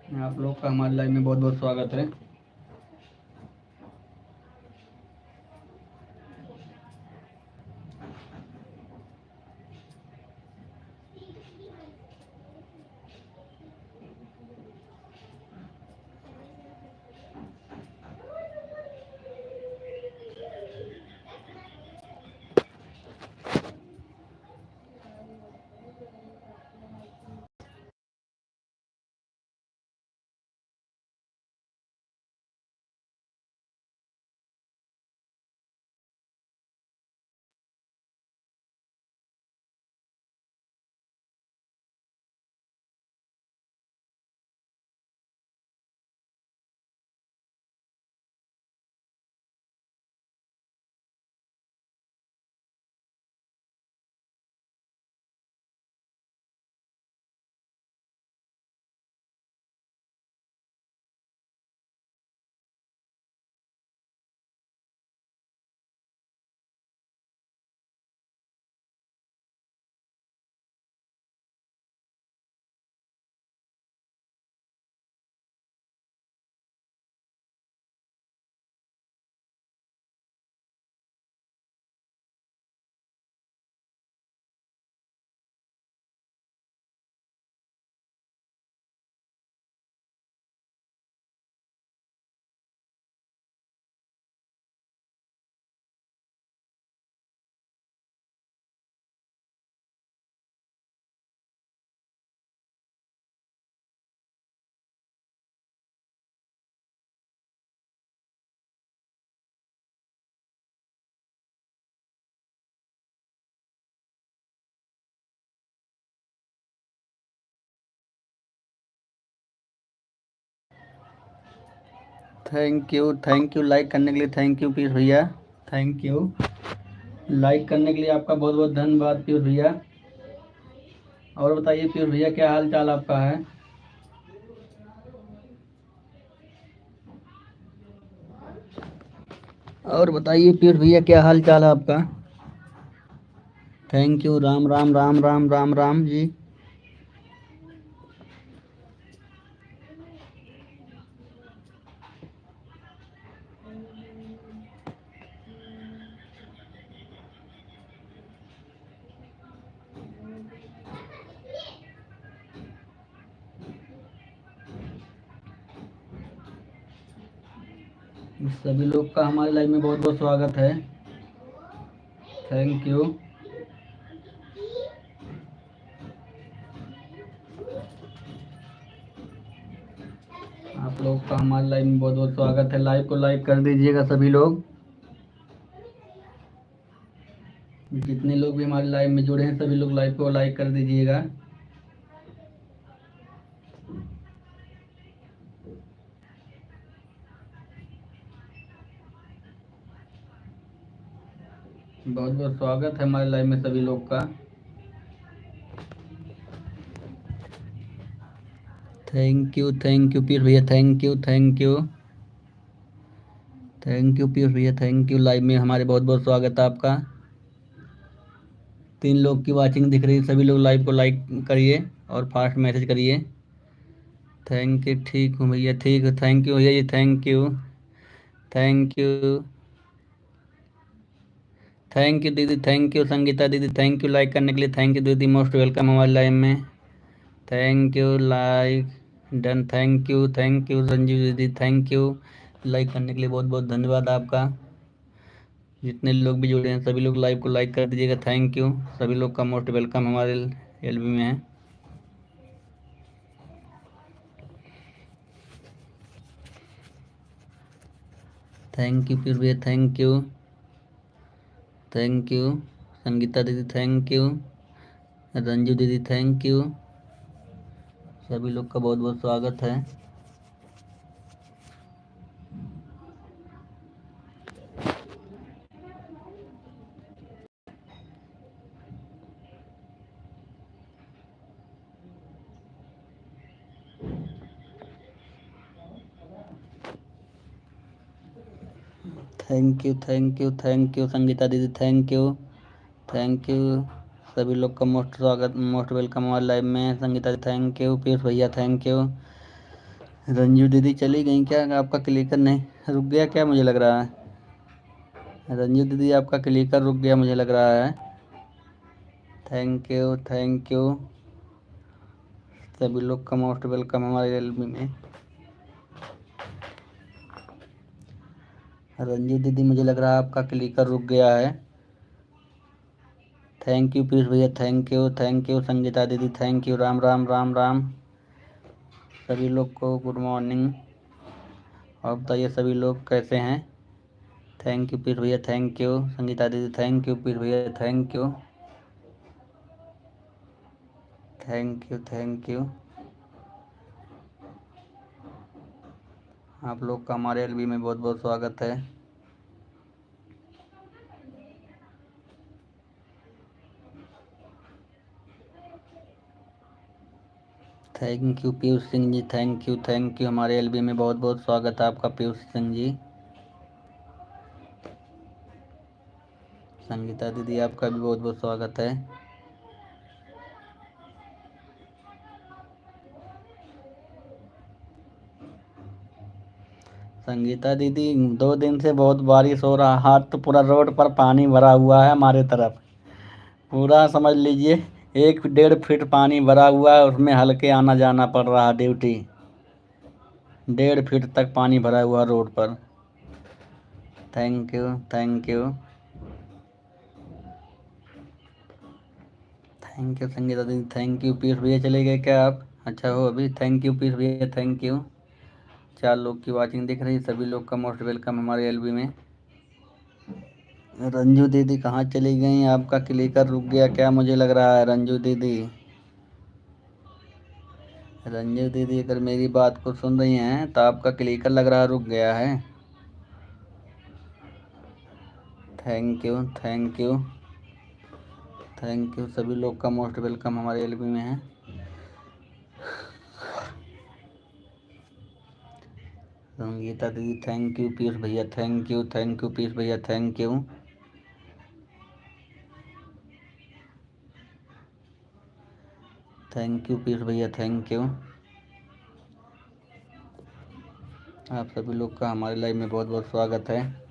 आप लोग का हमारे लाइव में बहुत बहुत स्वागत है। थैंक यू लाइक करने के लिए। थैंक यू पीयूष भैया, थैंक यू लाइक करने के लिए। आपका बहुत बहुत धन्यवाद पीयूष भैया। और बताइए पीयूष भैया, क्या हाल चाल आपका है? और बताइए पीयूष भैया, क्या हाल चाल है आपका? Thank you. राम राम राम राम राम राम जी। सभी लोग का हमारे लाइव में बहुत बहुत स्वागत है। Thank you. आप लोग का हमारे लाइव में बहुत बहुत स्वागत है। लाइव को लाइक कर दीजिएगा सभी लोग। जितने लोग भी हमारे लाइव में जुड़े हैं सभी लोग लाइव को लाइक कर दीजिएगा। बहुत बहुत स्वागत है हमारे लाइव में सभी लोग का। थैंक यू पीयूष भैया, थैंक यू पीयूष भैया, थैंक यू। लाइव में हमारे बहुत बहुत स्वागत है आपका। 3 लोग की वाचिंग दिख रही है। सभी लोग लाइव को लाइक करिए और फास्ट मैसेज करिए। Thank you. ठीक हूँ भैया, ठीक है। थैंक यू भैया जी, थैंक यू दीदी, थैंक यू संगीता दीदी, थैंक यू लाइक करने के लिए। थैंक यू दीदी, मोस्ट वेलकम हमारे लाइव में। Thank you like done. Thank you Sanjeev दीदी, थैंक यू लाइक करने के लिए। बहुत बहुत धन्यवाद आपका। जितने लोग भी जुड़े हैं सभी लोग लाइव को लाइक कर दीजिएगा। Thank you. सभी लोग का मोस्ट वेलकम हमारे एलबी में है। थैंक यू फिर भी, थैंक यू संगीता दीदी, थैंक यू रंजू दीदी, थैंक यू। सभी लोग का बहुत बहुत स्वागत है। थैंक यू संगीता दीदी, थैंक यू सभी लोग का मोस्ट स्वागत, मोस्ट वेलकम हमारे लाइव में। संगीता जी थैंक यू, पीयूष भैया थैंक यू, रंजू दीदी चली गई क्या? आपका क्लिकर नहीं रुक गया क्या? मुझे लग रहा है रंजू दीदी आपका क्लिकर रुक गया मुझे लग रहा है। थैंक यू थैंक यू सभी लोग का मोस्ट वेलकम हमारे एलबी में। रंजू दीदी मुझे लग रहा है आपका क्लिकर रुक गया है। थैंक यू पीयूष भैया थैंक यू संगीता दीदी थैंक यू। राम राम राम राम सभी लोग को गुड मॉर्निंग। और बताइए सभी लोग कैसे हैं? थैंक यू पीयूष भैया थैंक यू संगीता दीदी थैंक यू पीयूष भैया थैंक यू थैंक यू आप लोग का हमारे एलबी में बहुत बहुत स्वागत है। Thank you Piyush Singh ji thank you हमारे एलबी में बहुत बहुत स्वागत है आपका पीयूष सिंह जी। संगीता दीदी आपका भी बहुत बहुत स्वागत है। संगीता दीदी 2 दिन से बहुत बारिश हो रहा है तो पूरा रोड पर पानी भरा हुआ है हमारे तरफ। पूरा समझ लीजिए 1-1.5 फीट पानी भरा हुआ है उसमें हल्के आना जाना पड़ रहा है ड्यूटी। 1.5 फीट तक पानी भरा हुआ रोड पर। थैंक यू संगीता दीदी थैंक यू। पीयूष भैया चले गए क्या आप? अच्छा हो अभी। थैंक यू पीयूष भैया थैंक यू। 4 लोग की वाचिंग दिख रही है सभी लोग का मोस्ट वेलकम हमारे एलबी में। रंजू दीदी कहाँ चली गई? आपका क्लिकर रुक गया क्या? मुझे लग रहा है रंजू दीदी अगर मेरी बात को सुन रही हैं तो आपका क्लिकर लग रहा है रुक गया है। थैंक यू सभी लोग का मोस्ट वेलकम हमारे एलबी में है। संगीता दीदी थैंक यू पीयूष भैया थैंक यू पीयूष भैया थैंक यू पीयूष भैया थैंक यू। आप सभी लोग का हमारे लाइव में बहुत बहुत स्वागत है।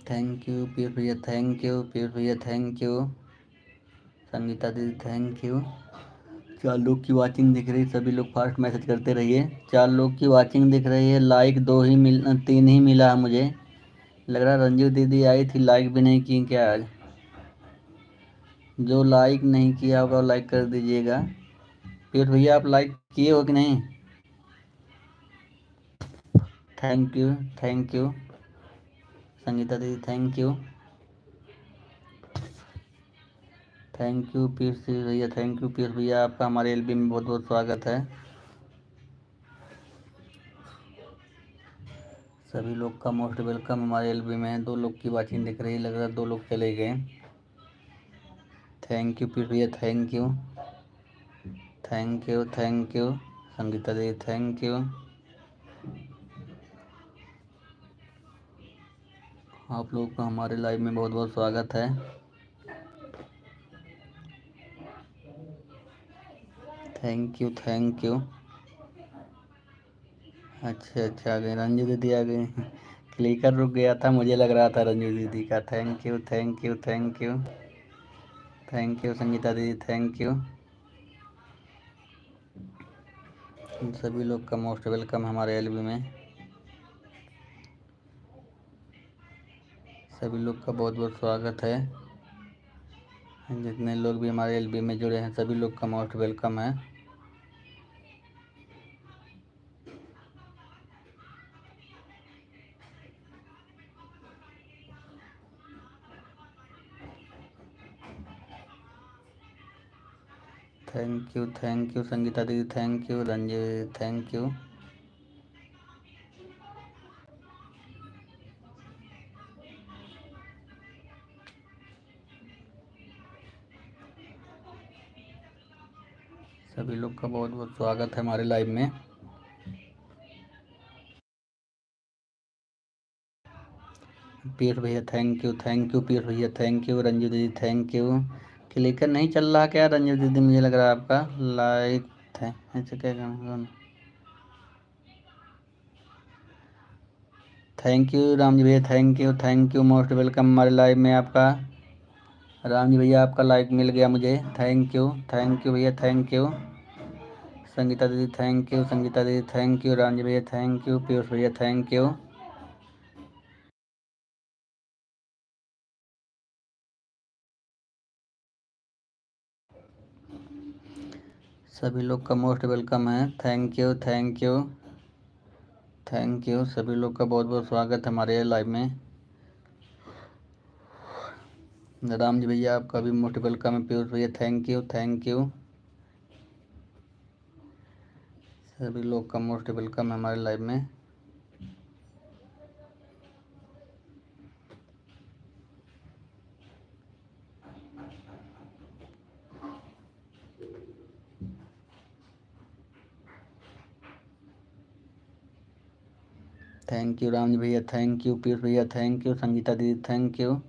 थैंक यू पीयूष भैया पीयूष भैया थैंक यू संगीता दीदी थैंक यू। 4 लोग की वाचिंग दिख रही सभी लोग फास्ट मैसेज करते रहिए। 4 लोग की वाचिंग दिख रही है लाइक 3 ही मिला है मुझे लग रहा। रंजू दीदी आई थी लाइक भी नहीं की क्या आज? जो लाइक नहीं किया होगा लाइक कर दीजिएगा। पीयूष भैया आप लाइक किए हो कि नहीं? थैंक यू संगीता दीदी थैंक यू पीयूष भैया पीयूष भैया आपका हमारे एलबी में बहुत बहुत स्वागत है। सभी लोग का मोस्ट वेलकम हमारे एलबी में है। 2 लोग की वाचिंग दिख रही है लग रहा है 2 लोग चले गए। थैंक यू पीयूष भैया थैंक यू संगीता दीदी थैंक यू। आप लोग का हमारे लाइव में बहुत बहुत स्वागत है। थैंक यू अच्छा आ गए रंजू दीदी आ गई। क्लिकर रुक गया था मुझे लग रहा था रंजू दीदी का। थैंक यू संगीता दीदी थैंक यू। सभी लोग का मोस्ट वेलकम हमारे एलबी में। सभी लोग का बहुत बहुत स्वागत है। जितने लोग भी हमारे एलबी में जुड़े हैं सभी लोग का मोस्ट वेलकम है। थैंक यू संगीता दीदी thank you Ranju thank you. सभी लोग का बहुत बहुत स्वागत है हमारे लाइव में। पीयूष भैया थैंक यू पीयूष भैया थैंक यू, रंजू दीदी थैंक यू। क्लिकर नहीं चल रहा क्या रंजू दीदी, मुझे लग रहा है आपका लाइक ऐसे क्या करना। थैंक यू राम जी भैया थैंक यू मोस्ट वेलकम हमारे लाइव में आपका। राम जी भैया आपका लाइक मिल गया मुझे, थैंक यू भैया थैंक यू। संगीता दीदी थैंक यू, संगीता दीदी थैंक यू, राम जी भैया थैंक यू, पीयूष भैया थैंक यू। सभी लोग का मोस्ट वेलकम है, थैंक यू सभी लोग का बहुत बहुत स्वागत है हमारे लाइव में। राम जी भैया आपका भी मोस्ट वेलकम है, पीयूष भैया थैंक यू सभी लोग का मोस्ट वेलकम है हमारे लाइव में। थैंक यू राम जी भैया थैंक यू, पीयूष भैया थैंक यू, संगीता दीदी thank you.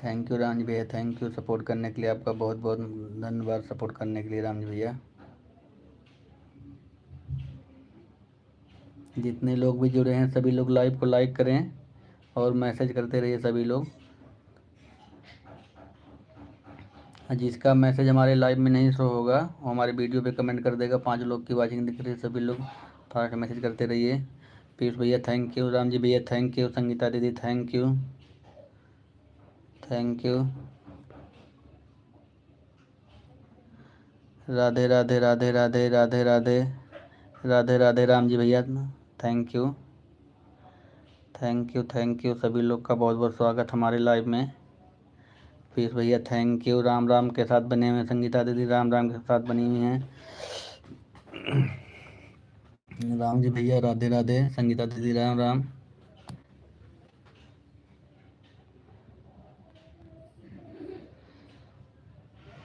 Thank you Ram ji भैया थैंक यू, सपोर्ट करने के लिए आपका बहुत बहुत धन्यवाद, सपोर्ट करने के लिए राम जी भैया। जितने लोग भी जुड़े हैं सभी लोग लाइव को लाइक करें और मैसेज करते रहिए सभी लोग। जिसका मैसेज हमारे लाइव में नहीं शो होगा वो हमारे वीडियो पे कमेंट कर देगा। 5 लोग की वाचिंग दिख रही है, सभी लोग फास्ट मैसेज करते रहिए। पीयूष भैया थैंक यू, राम जी भैया थैंक यू, संगीता दीदी थैंक यू। राधे राधे राधे राधे राधे राधे राधे राधे राम जी भैया थैंक यू सभी लोग का बहुत बहुत स्वागत हमारे लाइव में। पीयूष भैया थैंक यू, राम राम के साथ बने हुए हैं, संगीता दीदी राम राम के साथ बनी हुई हैं। राम जी भैया राधे राधे, संगीता दीदी राम राम।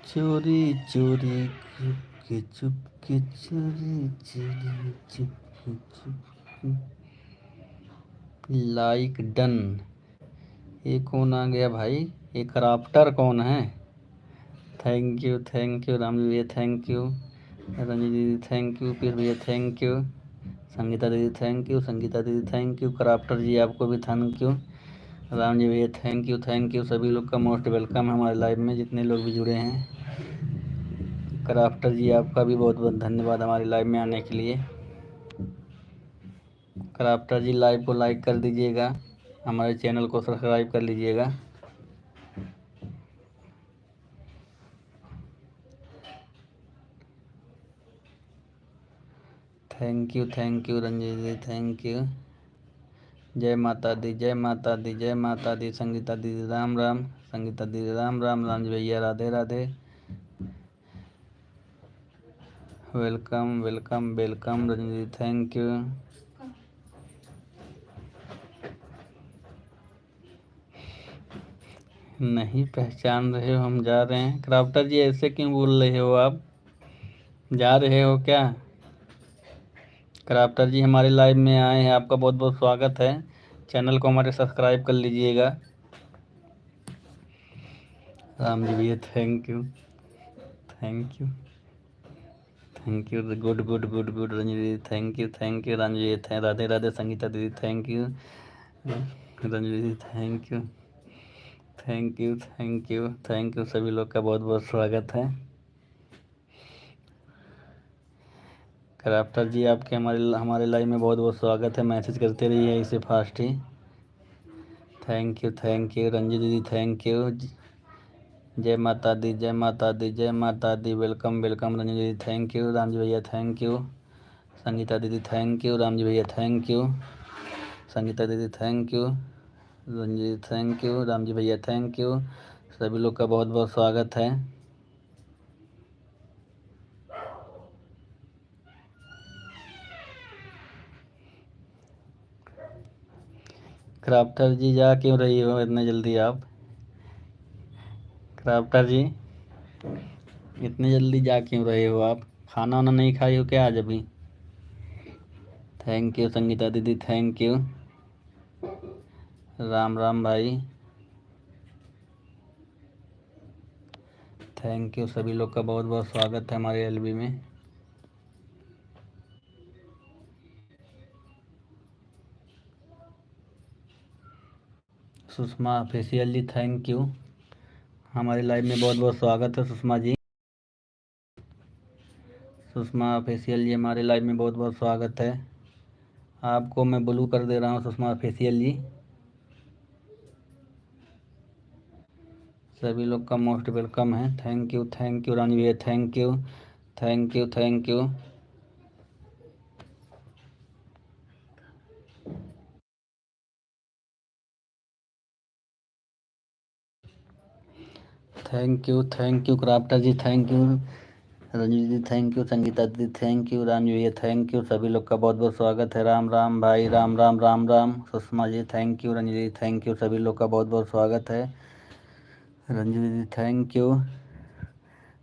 चोरी चोरी चुपके चुपके चोरी चोरी चुपके चुपके। Like done. ये कौन आ गया भाई, ये क्राफ्टर कौन है? थैंक यू राम जी भैया थैंक यू, रंजी दीदी थैंक यू, पीर भैया थैंक यू, संगीता दीदी थैंक यू, क्राफ्टर जी आपको भी थैंक यू, राम जी भैया थैंक यू सभी लोग का मोस्ट वेलकम है हमारे लाइव में जितने लोग भी जुड़े हैं। क्राफ्टर जी आपका भी बहुत बहुत धन्यवाद हमारे लाइव में आने के लिए। क्राफ्टर जी लाइव को लाइक कर दीजिएगा, हमारे चैनल को सब्सक्राइब कर लीजिएगा। Thank you Ranjit ji thank you. जय माता दी जय माता दी जय माता दी, संगीता दीदी राम राम, संगीता दीदी राम राम, राम जी भैया Radhe Radhe. Welcome welcome welcome Ranjeet thank you. नहीं पहचान रहे हो, हम जा रहे हैं। क्राफ्टर जी ऐसे क्यों बोल रहे हो आप, जा रहे हो क्या? क्राफ्टर जी हमारे लाइव में आए हैं, आपका बहुत बहुत स्वागत है। चैनल को हमारे सब्सक्राइब कर लीजिएगा। राम जी भैया thank you good good good good Ranji दीदी थैंक यू राम जी राधे राधे, संगीता दीदी थैंक यू, रंजी दीदी थैंक यू सभी लोग का बहुत बहुत स्वागत है। क्राफ्टर जी आपके हमारे लाइव में बहुत बहुत स्वागत है, मैसेज करते रहिए इसे fast he. Thank you Ranji दीदी थैंक यू। जय माता दी जय माता दी जय माता दी, वेलकम वेलकम रंजी दीदी थैंक यू, राम जी भैया थैंक यू, संगीता दीदी थैंक यू, राम जी भैया थैंक यू, संगीता दीदी thank you, Ranjit thank you, Ram ji भैया थैंक यू सभी लोग का बहुत बहुत स्वागत है। क्राफ्टर जी जा क्यों रही हो इतने जल्दी आप? क्राफ्टर जी, इतनी जल्दी जा क्यों रहे हो आप? खाना वाना नहीं खाई हो क्या आज अभी? थैंक यू संगीता दीदी, थैंक यू। राम राम भाई, थैंक यू। सभी लोग का बहुत बहुत स्वागत है हमारे एलबी में। Sushma official ji, thank you. हमारे लाइव में बहुत बहुत स्वागत है सुषमा जी। सुषमा ऑफिशियल जी, हमारे लाइव में बहुत बहुत स्वागत है। आपको मैं ब्लू कर दे रहा हूँ सुषमा ऑफिशियल जी। सभी लोग का मोस्ट वेलकम है। थैंक यू रानी भैया, thank you thank you thank you. Thank you Crafter ji, thank you. Ranjit ji thank you, Sangeeta दीदी थैंक यू, रानी भैया थैंक यू। सभी लोग का बहुत बहुत स्वागत है। राम राम भाई, Ram Ram Ram Ram. Sushma ji thank you, Ranjit ji thank you. सभी लोग का बहुत बहुत स्वागत है। Ranjit ji thank you,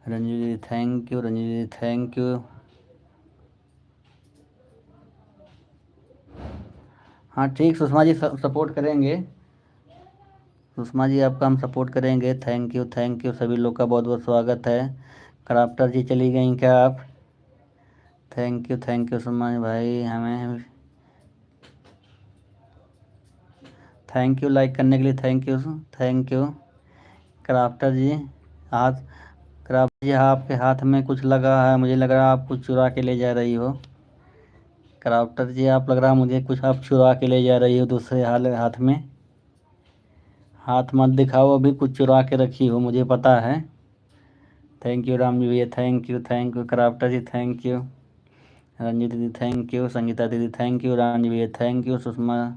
Ranjit ji thank you, Ranjit ji thank you. हाँ ठीक, सुषमा जी सपोर्ट करेंगे। सुषमा जी आपका हम सपोर्ट करेंगे। Thank you. सभी लोग का बहुत बहुत स्वागत है। क्राफ्टर जी चली गई क्या आप? थैंक यू सुषमा जी भाई, हमें थैंक यू लाइक करने के लिए, थैंक यू। क्राफ्टर जी, हाथ क्राफ्टर जी आपके हाथ में कुछ लगा है, मुझे लग रहा है आप कुछ चुरा के ले जा रही हो। क्राफ्टर जी, आप लग रहा है मुझे कुछ आप चुरा के ले जा रही हो दूसरे हाथ में। हाथ मत दिखाओ, अभी कुछ चुरा के रखी हो, मुझे पता है। थैंक यू राम जी भैया, thank you Crafter ji, thank you. Ranjeet दीदी थैंक यू, संगीता दीदी थैंक यू, रानी भैया थैंक यू, सुषमा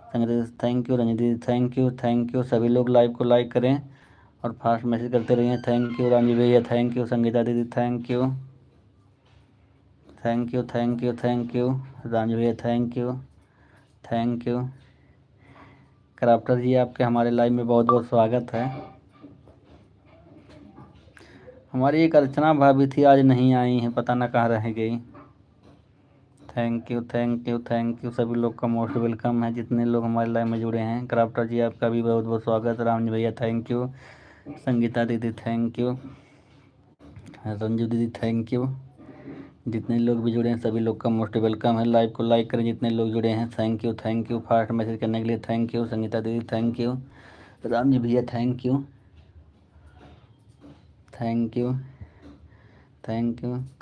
संगीता दीदी थैंक यू, रंजीत दीदी थैंक यू। सभी लोग लाइव को लाइक करें और फास्ट मैसेज करते रहिए। थैंक यू रानी भैया, थैंक यू, संगीता दीदी thank you, thank you. Rani भैया थैंक यू। क्राफ्टर जी, आपके हमारे लाइव में बहुत बहुत स्वागत है। हमारी एक अर्चना भाभी थी, आज नहीं आई हैं, पता ना कहाँ रह गई। Thank you. सभी लोग का मोस्ट वेलकम है, जितने लोग हमारे लाइव में जुड़े हैं। क्राफ्टर जी, आपका भी बहुत बहुत स्वागत। राम जी भैया थैंक यू, संगीता दीदी थैंक यू, रंजू दीदी थैंक यू। जितने लोग भी जुड़े हैं सभी लोग का मोस्ट वेलकम है। लाइव को लाइक करें जितने लोग जुड़े हैं। Thank you. फास्ट मैसेज करने के लिए थैंक यू। संगीता दीदी थैंक यू, राम जी भैया थैंक यू।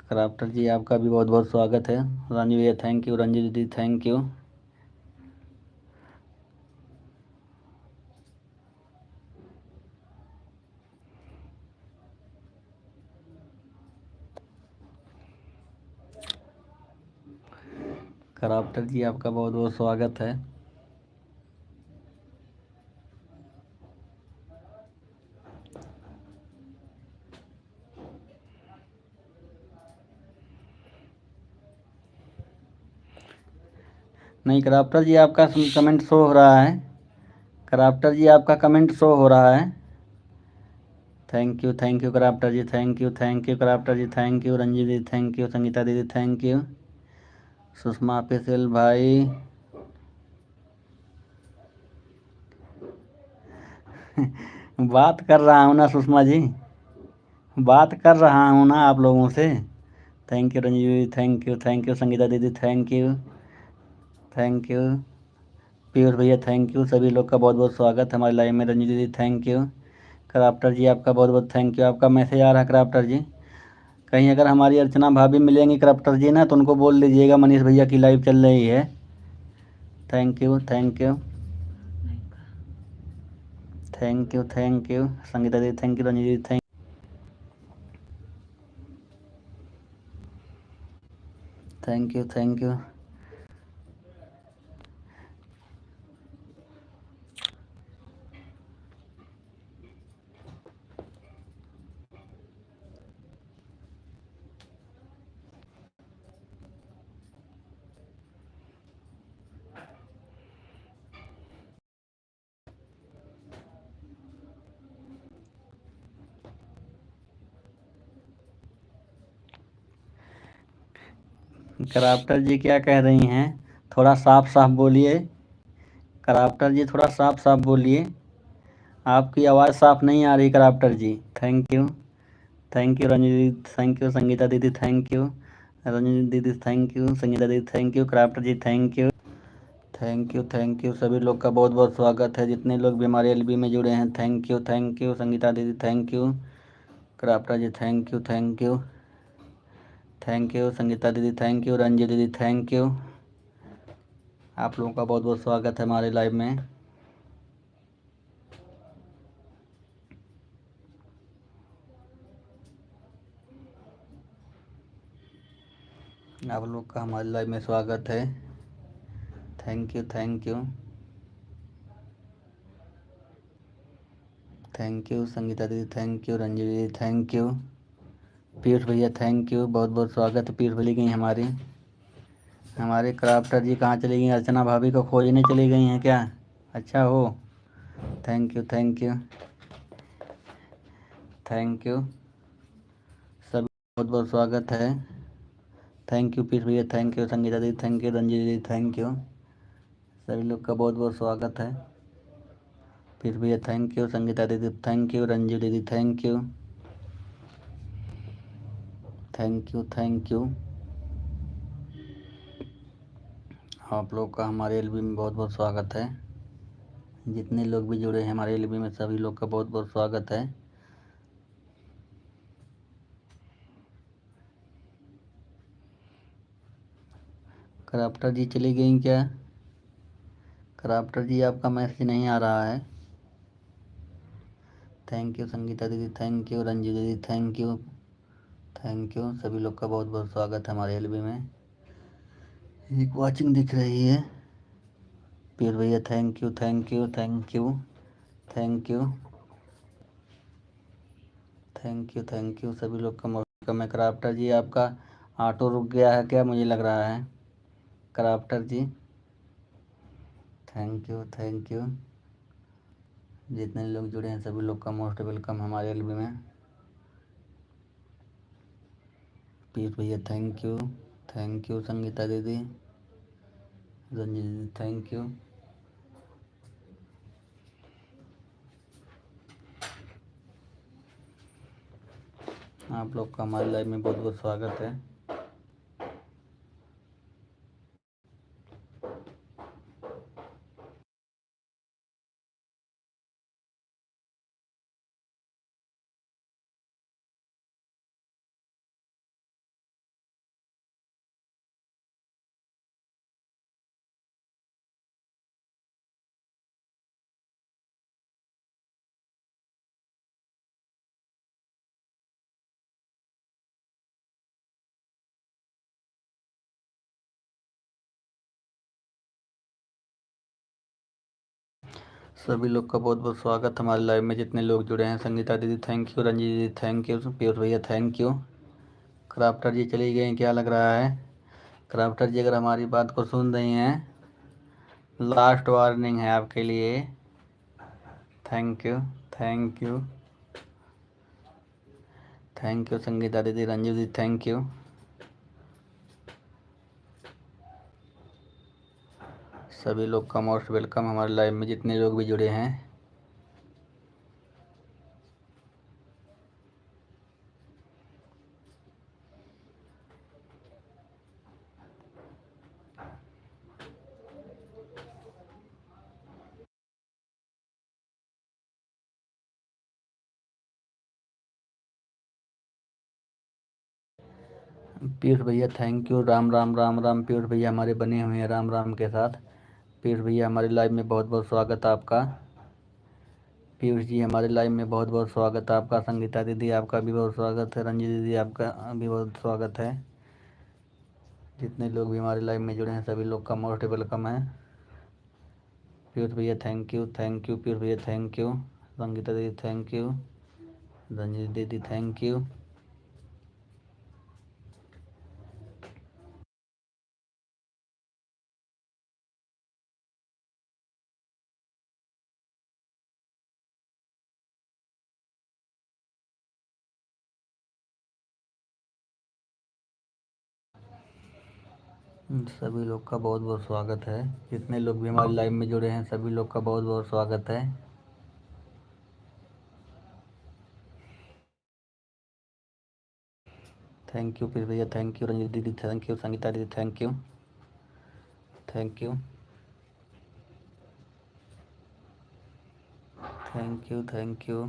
क्राफ्टर जी, आपका भी बहुत बहुत स्वागत है। रानी भैया थैंक यू, रंजू दीदी थैंक यू। क्राफ्टर जी, आपका बहुत बहुत स्वागत है। नहीं, क्राफ्टर जी आपका कमेंट शो हो रहा है। क्राफ्टर जी, आपका कमेंट शो हो रहा है। Thank you Crafter ji, thank you Crafter ji, thank you Ranji दीदी थैंक यू, संगीता दीदी थैंक यू, सुषमा पेशल भाई बात कर रहा हूँ ना सुषमा जी, बात कर रहा हूँ ना आप लोगों से। थैंक यू रंजी दीदी थैंक यू संगीता दीदी थैंक यू पीयूष भैया थैंक यू। सभी लोग का बहुत बहुत स्वागत हमारे लाइव में। रंजी दीदी थैंक यू। क्राफ्टर जी, आपका बहुत बहुत थैंक यू। आपका मैसेज आ रहा है क्राफ्टर जी। कहीं अगर हमारी अर्चना भाभी मिलेंगी क्राफ्टर जी ना, तो उनको बोल दीजिएगा मनीष भैया की लाइव चल रही है। थैंक यू संगीता दीदी थैंक यू, रंजीत दीदी थैंक यू। क्राफ्टर जी क्या कह रही हैं? थोड़ा साफ साफ बोलिए। क्राफ्टर जी थोड़ा साफ साफ बोलिए, आपकी आवाज़ साफ नहीं आ रही Crafter ji. Thank you Ranjit दीदी, थैंक यू संगीता दीदी, थैंक यू रंजित दीदी, थैंक यू संगीता दीदी, thank you Crafter ji, thank you thank you सभी लोग का बहुत बहुत स्वागत है, जितने लोग भी हमारे एलबी में जुड़े हैं। थैंक यू संगीता दीदी, thank you Crafter ji, thank you Sangeeta दीदी, थैंक यू रंजित दीदी, थैंक यू। आप लोगों का बहुत बहुत स्वागत है हमारे लाइव में। आप लोग का हमारे लाइव में स्वागत है। थैंक यू संगीता दीदी, थैंक यू रंजित दीदी, थैंक यू पीयूष भैया, थैंक यू, बहुत बहुत स्वागत है। पीयूष भैया गई हमारे क्राफ्टर जी कहाँ चली गई? अर्चना भाभी को खोजने चली गई हैं क्या? अच्छा हो, थैंक यू सभी बहुत बहुत स्वागत है। थैंक यू पीयूष भैया, थैंक यू संगीता दीदी, थैंक यू रंजित दीदी, थैंक यू सभी लोग का बहुत बहुत स्वागत है। पीयूष भैया थैंक यू, संगीता दीदी थैंक यू, रंजू दीदी थैंक यू आप लोग का हमारे एलबी में बहुत बहुत स्वागत है। जितने लोग भी जुड़े हैं हमारे एलबी में, सभी लोग का बहुत बहुत स्वागत है। क्राफ्टर जी चली गई क्या? क्राफ्टर जी आपका मैसेज नहीं आ रहा है। थैंक यू संगीता दीदी, थैंक यू रंजू दीदी, थैंक यू सभी लोग का बहुत बहुत स्वागत है हमारे एलबी में। एक वाचिंग दिख रही है। पीर भैया थैंक यू सभी लोग का वेलकम है। क्राफ्टर जी आपका ऑटो रुक गया है क्या? मुझे लग रहा है क्राफ्टर जी। थैंक यू जितने लोग जुड़े हैं सभी लोग का मोस्ट वेलकम हमारे एलबी में। पीयूष भैया थैंक यू संगीता दीदी, रंजीत दीदी थैंक यू। आप लोग का हमारे लाइव में बहुत बहुत स्वागत है। सभी लोग का बहुत बहुत स्वागत हमारे लाइव में, जितने लोग जुड़े हैं। संगीता दीदी थैंक यू, रंजीत दीदी थैंक यू, पीयूष भैया थैंक यू। क्राफ्टर जी चली गई क्या लग रहा है? क्राफ्टर जी अगर हमारी बात को सुन रही हैं, लास्ट वार्निंग है आपके लिए। थैंक यू संगीता दीदी, रंजू दीदी थैंक यू। सभी लोग का मोस्ट वेलकम हमारे लाइव में, जितने लोग भी जुड़े हैं। पीयूष भैया थैंक यू, राम राम राम राम। पीयूष भैया हमारे बने हुए हैं राम राम के साथ। पीयूष भैया हमारे लाइव में बहुत बहुत स्वागत है आपका। पीयूष जी हमारे लाइव में बहुत बहुत स्वागत है आपका। संगीता दीदी आपका भी बहुत स्वागत है। रंजीत दीदी आपका भी बहुत स्वागत है। जितने लोग भी हमारे लाइव में जुड़े हैं सभी लोग का मोस्ट वेलकम है। पीयूष भैया थैंक यू पीयूष भैया थैंक यू, संगीता दीदी थैंक यू, रंजीत दीदी थैंक यू। सभी लोग का बहुत बहुत स्वागत है। जितने लोग भी हमारे लाइव में जुड़े हैं सभी लोग का बहुत बहुत स्वागत है। थैंक यू फिर भैया, थैंक यू रंजीत दीदी, थैंक यू संगीता दीदी, thank you thank you thank you thank you.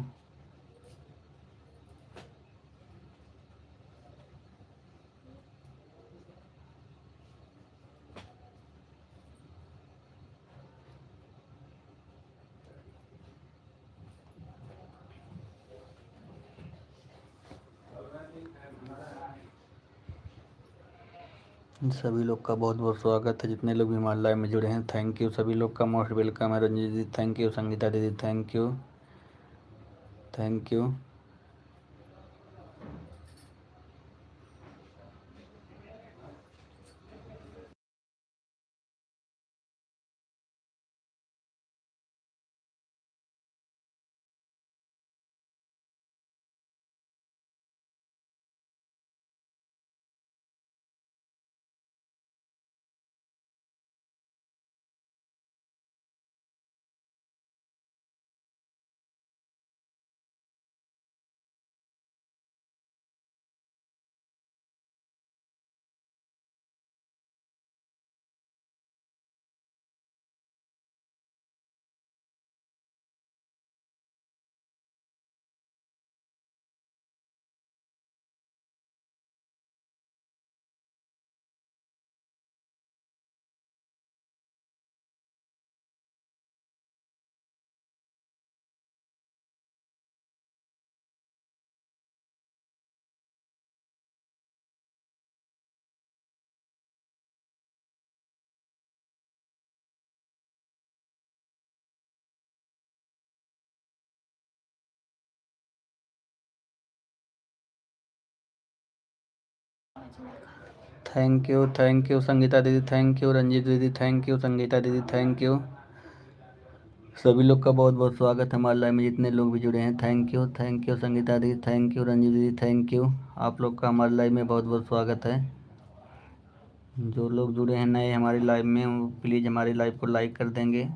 सभी लोग का बहुत बहुत स्वागत है। जितने लोग भी हमारे लाइव में जुड़े हैं थैंक यू, सभी लोग का मोस्ट वेलकम है। रंजीत दीदी थैंक यू, संगीता दीदी thank you thank you. Thank you Sangeeta दीदी, थैंक यू रंजीत दीदी, थैंक यू संगीता दीदी, थैंक यू। सभी लोग का बहुत बहुत स्वागत है हमारे लाइव में। जितने लोग भी जुड़े हैं थैंक यू संगीता दीदी, थैंक यू रंजीत दीदी, थैंक यू। आप लोग का हमारे लाइव में बहुत बहुत स्वागत है। जो लोग जुड़े हैं नए हमारी लाइव में वो प्लीज़ हमारी लाइव को लाइक कर देंगे।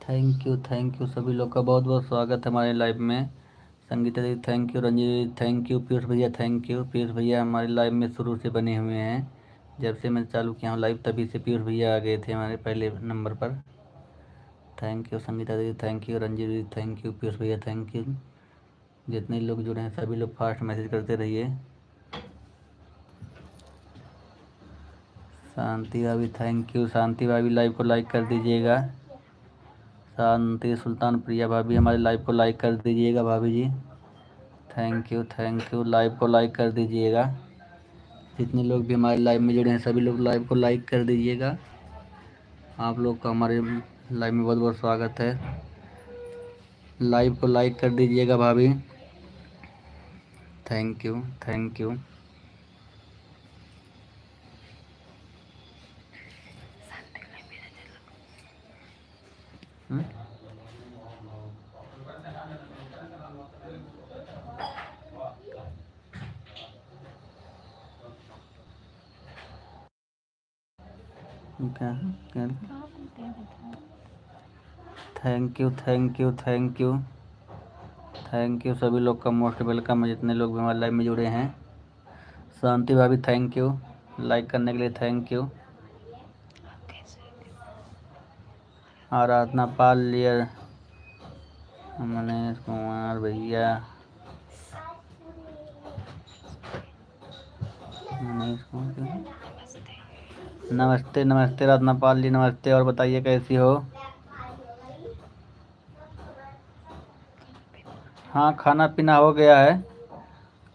थैंक यू सभी लोग का बहुत बहुत स्वागत है हमारे लाइव में। संगीता दीदी थैंक यू, रंजीत दीदी थैंक यू, पीयूष भैया थैंक यू। पीयूष भैया हमारे लाइव में शुरू से बने हुए हैं। जब से मैं चालू किया हूँ लाइव तभी से पीयूष भैया आ गए थे हमारे पहले नंबर पर। थैंक यू संगीता दीदी, थैंक यू रंजीत दीदी, थैंक यू पीयूष भैया, थैंक यू। जितने लोग जुड़े हैं सभी लोग फास्ट मैसेज करते रहिए। शांति भाभी थैंक यू, शांति भाभी लाइव को लाइक कर दीजिएगा। शांति सुल्तान प्रिया भाभी हमारे लाइव को लाइक कर दीजिएगा भाभी जी। थैंक यू, लाइव को लाइक कर दीजिएगा। जितने लोग भी हमारे लाइव में जुड़े हैं सभी लोग लाइव को लाइक कर दीजिएगा। आप लोग का हमारे लाइव में बहुत बहुत स्वागत है। लाइव को लाइक कर दीजिएगा भाभी। Thank you thank you. क्या क्या थैंक यू सभी लोग का मोस्ट वेलकम है। जितने लोग भी हमारे लाइव में जुड़े हैं। शांति भाभी थैंक यू लाइक करने के लिए, थैंक यू। आराधना पाल लियर, मनीष कुमार भैया, मनीष कुमार नमस्ते नमस्ते रत्नापाल जी, नमस्ते। और बताइए कैसी हो? हाँ, खाना पीना हो गया है।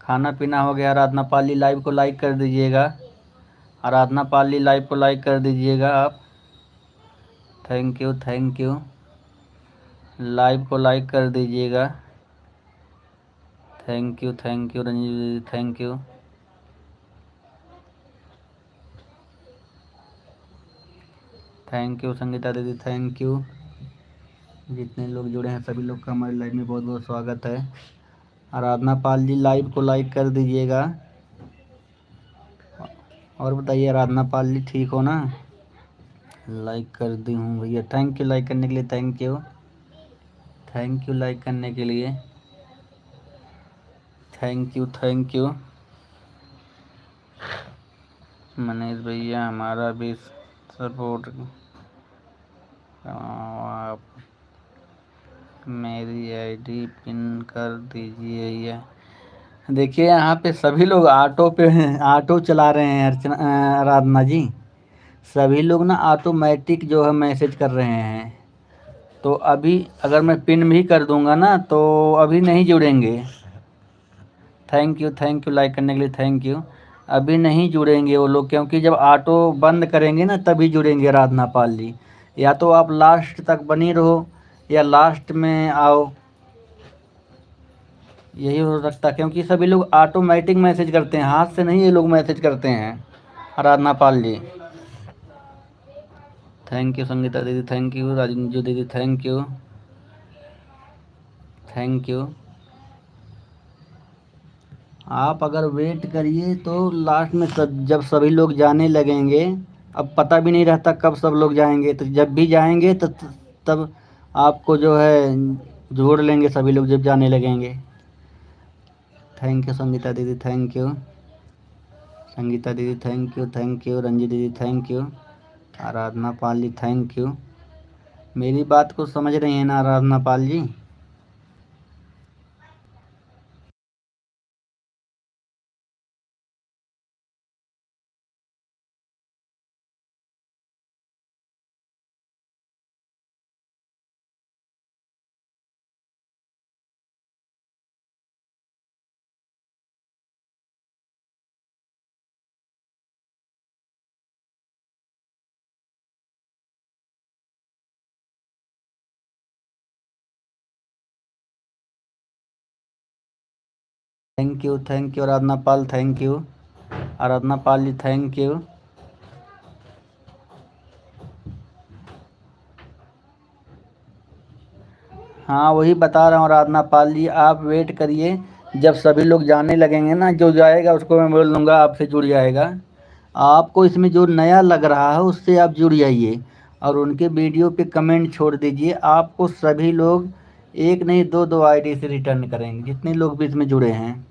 खाना पीना हो गया। आराधना पाली लाइव को लाइक कर दीजिएगा। आराधना पाली लाइव को लाइक कर दीजिएगा आप। Thank you thank you. Live को लाइक कर दीजिएगा। थैंक यू रंजीत दीदी, thank you. Thank you Sangeeta दीदी, थैंक यू। जितने लोग जुड़े हैं सभी लोग का हमारे लाइव में बहुत बहुत स्वागत है। आराधना पाल जी लाइव को लाइक कर दीजिएगा। और बताइए आराधना पाल जी ठीक हो ना? लाइक कर दी हूँ भैया, थैंक यू लाइक करने के लिए, thank you. Thank you like करने के लिए, thank you thank you. Manish भैया हमारा भी सपोर्ट आप मेरी आईडी पिन कर दीजिए। भैया देखिए यहाँ पे सभी लोग ऑटो पे ऑटो चला रहे हैं। अर्चना आराधना जी, सभी लोग ना ऑटोमेटिक जो है मैसेज कर रहे हैं। तो अभी अगर मैं पिन भी कर दूंगा ना तो अभी नहीं जुड़ेंगे। थैंक यू लाइक करने के लिए, थैंक यू। अभी नहीं जुड़ेंगे वो लोग, क्योंकि जब ऑटो बंद करेंगे ना तभी जुड़ेंगे आराधना पाल जी। या तो आप लास्ट तक बनी रहो या लास्ट में आओ, यही हो सकता है। क्योंकि सभी लोग ऑटोमेटिक मैसेज करते हैं, हाथ से नहीं ये लोग मैसेज करते हैं। आराधना पाल जी, थैंक यू। संगीता दीदी थैंक यू। राजंजू दीदी थैंक यू, थैंक यू। आप अगर वेट करिए तो लास्ट में जब सभी लोग जाने लगेंगे, अब पता भी नहीं रहता कब सब लोग जाएंगे, तो जब भी जाएंगे तो तब आपको जो है जोड़ लेंगे सभी लोग जब जाने लगेंगे। थैंक यू संगीता दीदी, थैंक यू। संगीता दीदी थैंक यू। रंजी दीदी thank you. Aradhana Pal ji thank you. मेरी बात को समझ रही हैं ना Aradhana Pal ji? Thank you Aradhana Pal, thank you. Aradhana Pal ji thank you. हाँ वही बता रहा हूँ आराधना पाल जी, आप वेट करिए। जब सभी लोग जाने लगेंगे ना, जो जाएगा उसको मैं बोल दूँगा आपसे जुड़ जाएगा। आपको इसमें जो नया लग रहा है उससे आप जुड़ जाइए और उनके वीडियो पे कमेंट छोड़ दीजिए। आपको सभी लोग एक नहीं दो दो आईडी से रिटर्न करेंगे, जितने लोग भी इसमें जुड़े हैं।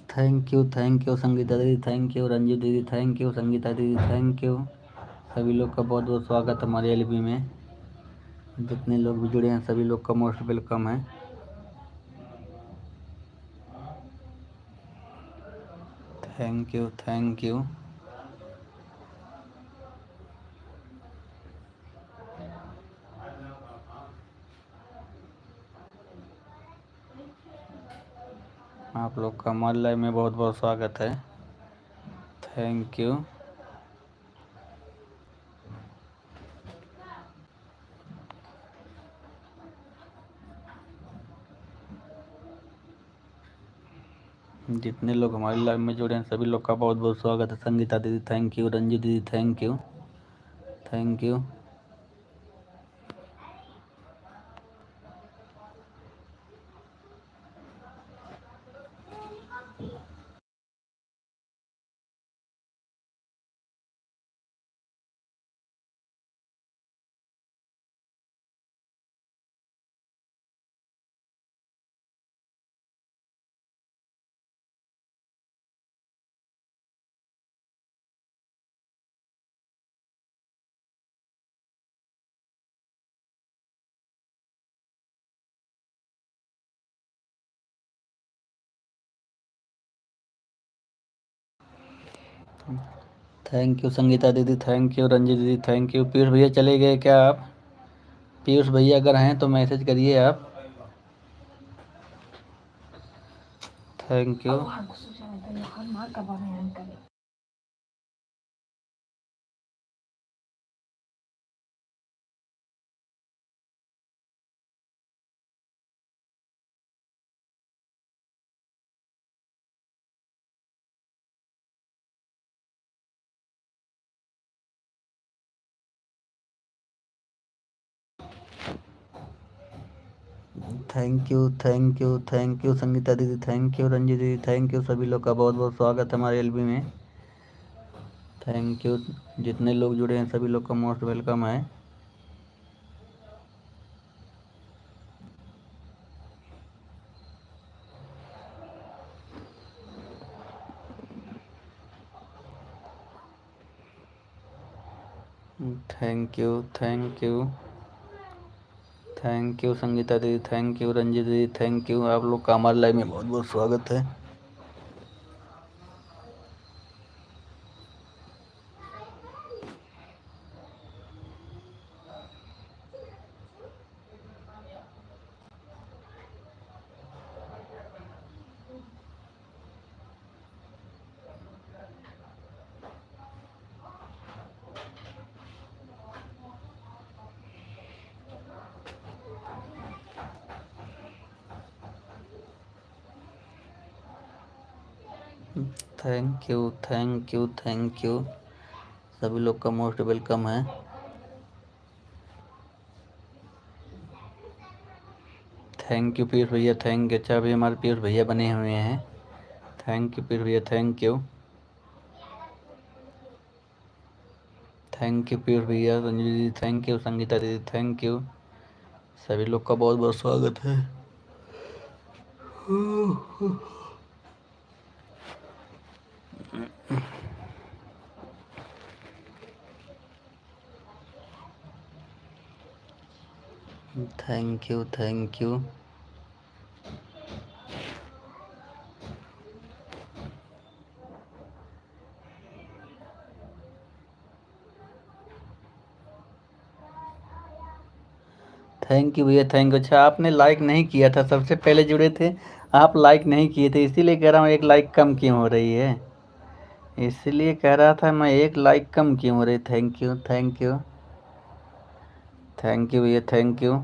थैंक यू संगीता दीदी, थैंक यू रंजू दीदी, थैंक यू संगीता दीदी, थैंक यू। सभी लोग का बहुत बहुत स्वागत हमारे एलबी में। जितने लोग भी जुड़े हैं सभी लोग का मोस्ट वेलकम है। Thank you thank you. आप लोग का हमारे लाइव में बहुत बहुत स्वागत है। Thank you. जितने लोग हमारे लाइव में जुड़े हैं सभी लोग का बहुत बहुत स्वागत है। संगीता दीदी थैंक यू, रंजू दीदी thank you, thank you. Thank you Sangeeta दीदी, थैंक यू रंजीत दीदी, थैंक यू। पीयूष भैया चले गए क्या आप? पीयूष भैया अगर हैं तो मैसेज करिए आप। Thank you. Thank you, thank you, thank you Sangeeta दीदी, थैंक यू रंजीत दीदी, थैंक यू। सभी लोग का बहुत बहुत स्वागत है हमारे एलबी में। Thank you. जितने लोग जुड़े हैं सभी लोग का मोस्ट वेलकम है। Thank you, thank you, thank you Sangeeta दीदी, थैंक यू रंजीत दीदी, थैंक यू। आप लोग का हमारे लाइव में बहुत बहुत स्वागत है। Thank you, thank you, thank you. सभी लोग का मोस्ट वेलकम है। थैंक यू पीयूष भैया, थैंक यू। अच्छा अभी हमारे पीयूष भैया बने हुए हैं। थैंक यू पीयूष भैया, thank you. Thank you Piyush भैया, रंजीत दीदी थैंक यू, संगीता दीदी थैंक यू। सभी लोग का बहुत बहुत स्वागत है। Thank you, thank you. Thank you भैया, थैंक यू। अच्छा आपने लाइक नहीं किया था, सबसे पहले जुड़े थे आप, लाइक नहीं किए थे, इसीलिए कह रहा हूँ एक लाइक कम क्यों हो रही है। इसलिए कह रहा था मैं एक लाइक कम क्यों हो रही। Thank you, thank you, thank you भैया, thank you.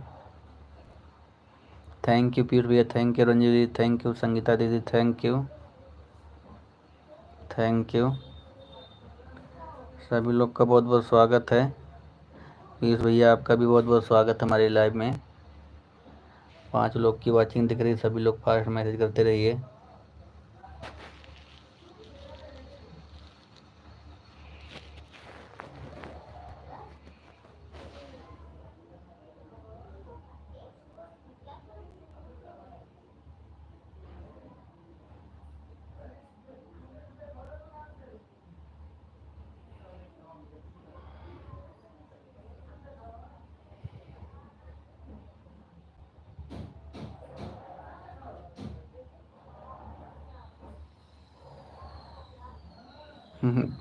Thank you Piyush भैया, थैंक यू रंजू दीदी, थैंक यू संगीता दीदी, थैंक यू, थैंक यू। सभी लोग का बहुत बहुत स्वागत है। पीयूष भैया आपका भी बहुत बहुत स्वागत है हमारे लाइव में। 5 लोग की वाचिंग दिख रही है, सभी लोग फास्ट मैसेज करते रहिए।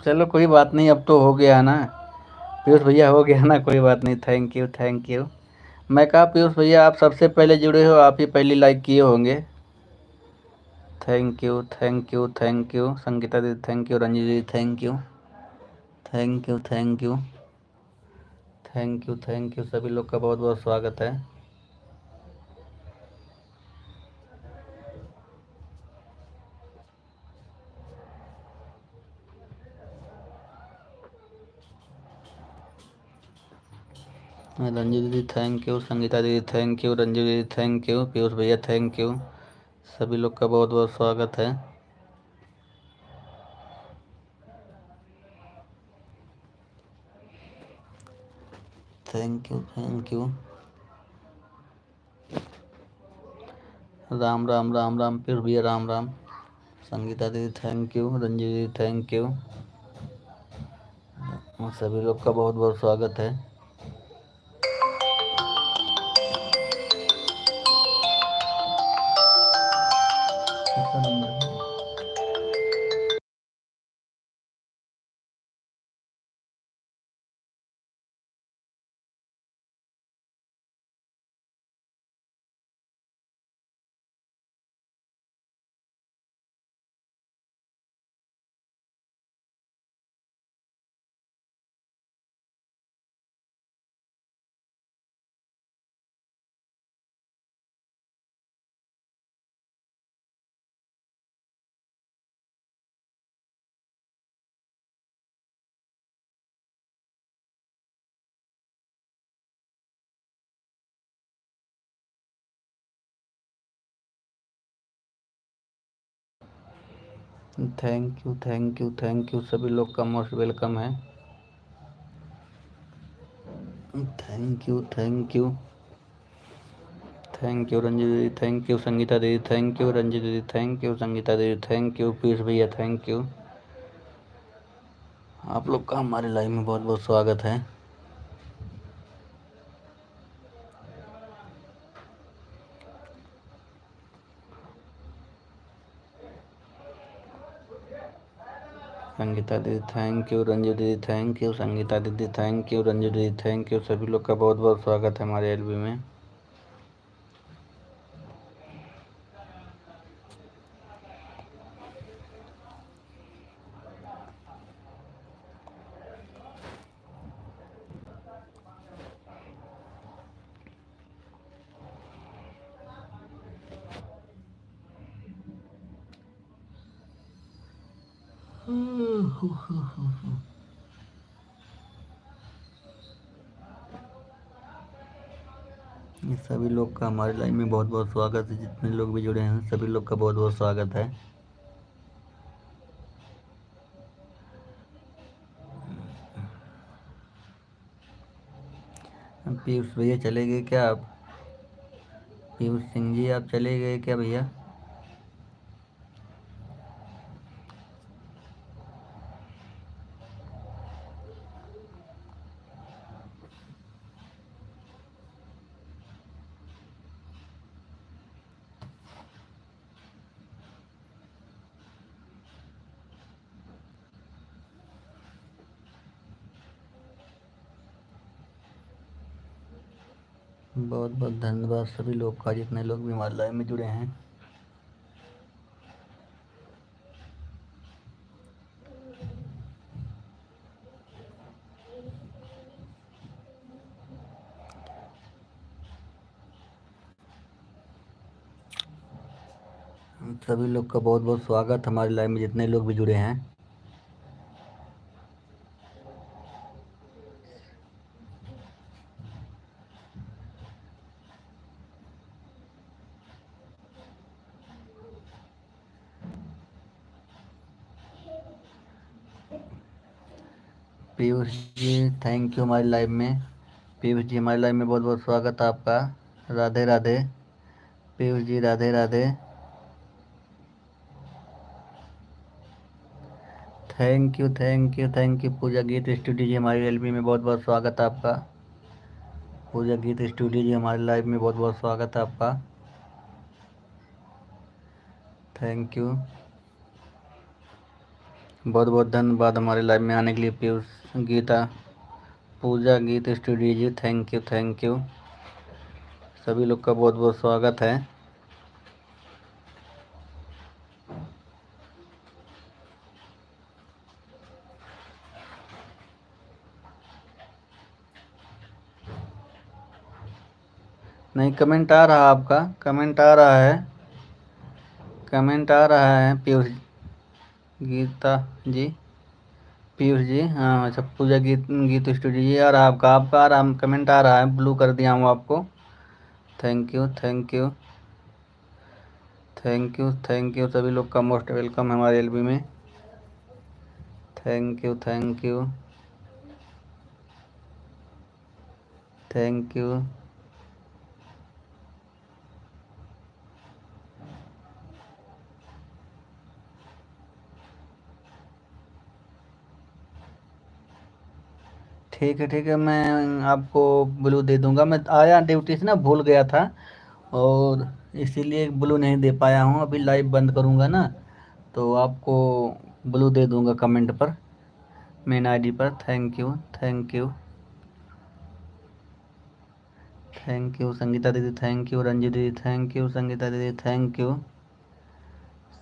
चलो कोई बात नहीं, अब तो हो गया ना पीयूष भैया, हो गया ना, कोई बात नहीं। Thank you, thank you. मैं कहा पीयूष भैया आप सबसे पहले जुड़े हो, आप ही पहली लाइक किए होंगे। Thank you, thank you, thank you Sangeeta दीदी, थैंक यू रंजीत दीदी, thank you, thank you, thank you, thank you, thank you. सभी लोग का बहुत बहुत स्वागत है। रंजीत दीदी थैंक यू, संगीता दीदी थैंक यू, रंजीत दीदी थैंक यू, पीयूष भैया थैंक यू। सभी लोग का बहुत बहुत स्वागत है। Thank you, thank you. Ram Ram, Ram Ram Piyush भैया, राम राम। संगीता दीदी थैंक यू, रंजीत दीदी थैंक यू। सभी लोग का बहुत बहुत स्वागत है। किसका नंबर है? Thank you thank you thank you, सभी लोग का मोस्ट वेलकम है। Thank you thank you thank you Ranjeet दीदी, थैंक यू संगीता दीदी, थैंक यू रंजीत दीदी, थैंक यू संगीता दीदी, थैंक यू पीयूष भैया, थैंक यू। आप लोग का हमारे लाइव में बहुत बहुत स्वागत है। संगीता दीदी थैंक यू, रंजू दीदी थैंक यू, संगीता दीदी थैंक यू, रंजू दीदी थैंक यू, सभी लोग का बहुत बहुत स्वागत है हमारे एलबी में। सभी लोग का हमारे लाइव में बहुत बहुत स्वागत है। जितने लोग भी जुड़े हैं सभी लोग का बहुत बहुत स्वागत है। पीयूष भैया चले गए क्या आप? पीयूष सिंह जी आप चले गए क्या भैया? बहुत बहुत धन्यवाद सभी लोग का, जितने लोग भी हमारे लाइव में जुड़े हैं। सभी लोग का बहुत बहुत स्वागत हमारे लाइव में, जितने लोग भी जुड़े हैं। पीयूष जी थैंक यू हमारे लाइव में। पीयूष जी हमारे लाइव में बहुत बहुत स्वागत है आपका। Radhe Radhe Piyush ji, Radhe Radhe. Thank you thank you thank you Pooja Geet studio जी, हमारी एलबी में बहुत बहुत स्वागत है आपका। पूजा गीत स्टूडियो जी हमारे लाइव में बहुत बहुत स्वागत है आपका। थैंक यू, बहुत बहुत धन्यवाद हमारे लाइव में आने के लिए Piyush Geeta Pooja Geet studio ji, thank you thank you. सभी लोग का बहुत बहुत स्वागत है। नहीं, कमेंट आ रहा आपका, कमेंट आ रहा है, कमेंट आ रहा है पीयूष गीता जी, पीयूष जी। हाँ अच्छा, पूजा गीत गीत स्टूडियो जी आ रहा है आपका, आपका आ रहा, कमेंट आ रहा है, ब्लू कर दिया हूँ आपको। Thank you thank you thank you thank you, सभी लोग का मोस्ट वेलकम है हमारे एलबी में। Thank you thank you thank you. ठीक है, मैं आपको ब्लू दे दूंगा। मैं आया ड्यूटी से ना, भूल गया था, और इसीलिए ब्लू नहीं दे पाया हूँ। अभी लाइव बंद करूँगा ना, तो आपको ब्लू दे दूंगा कमेंट पर, मेन आईडी पर। Thank you thank you thank you Sangeeta दीदी, थैंक यू रंजी दीदी, थैंक यू संगीता दीदी, थैंक यू।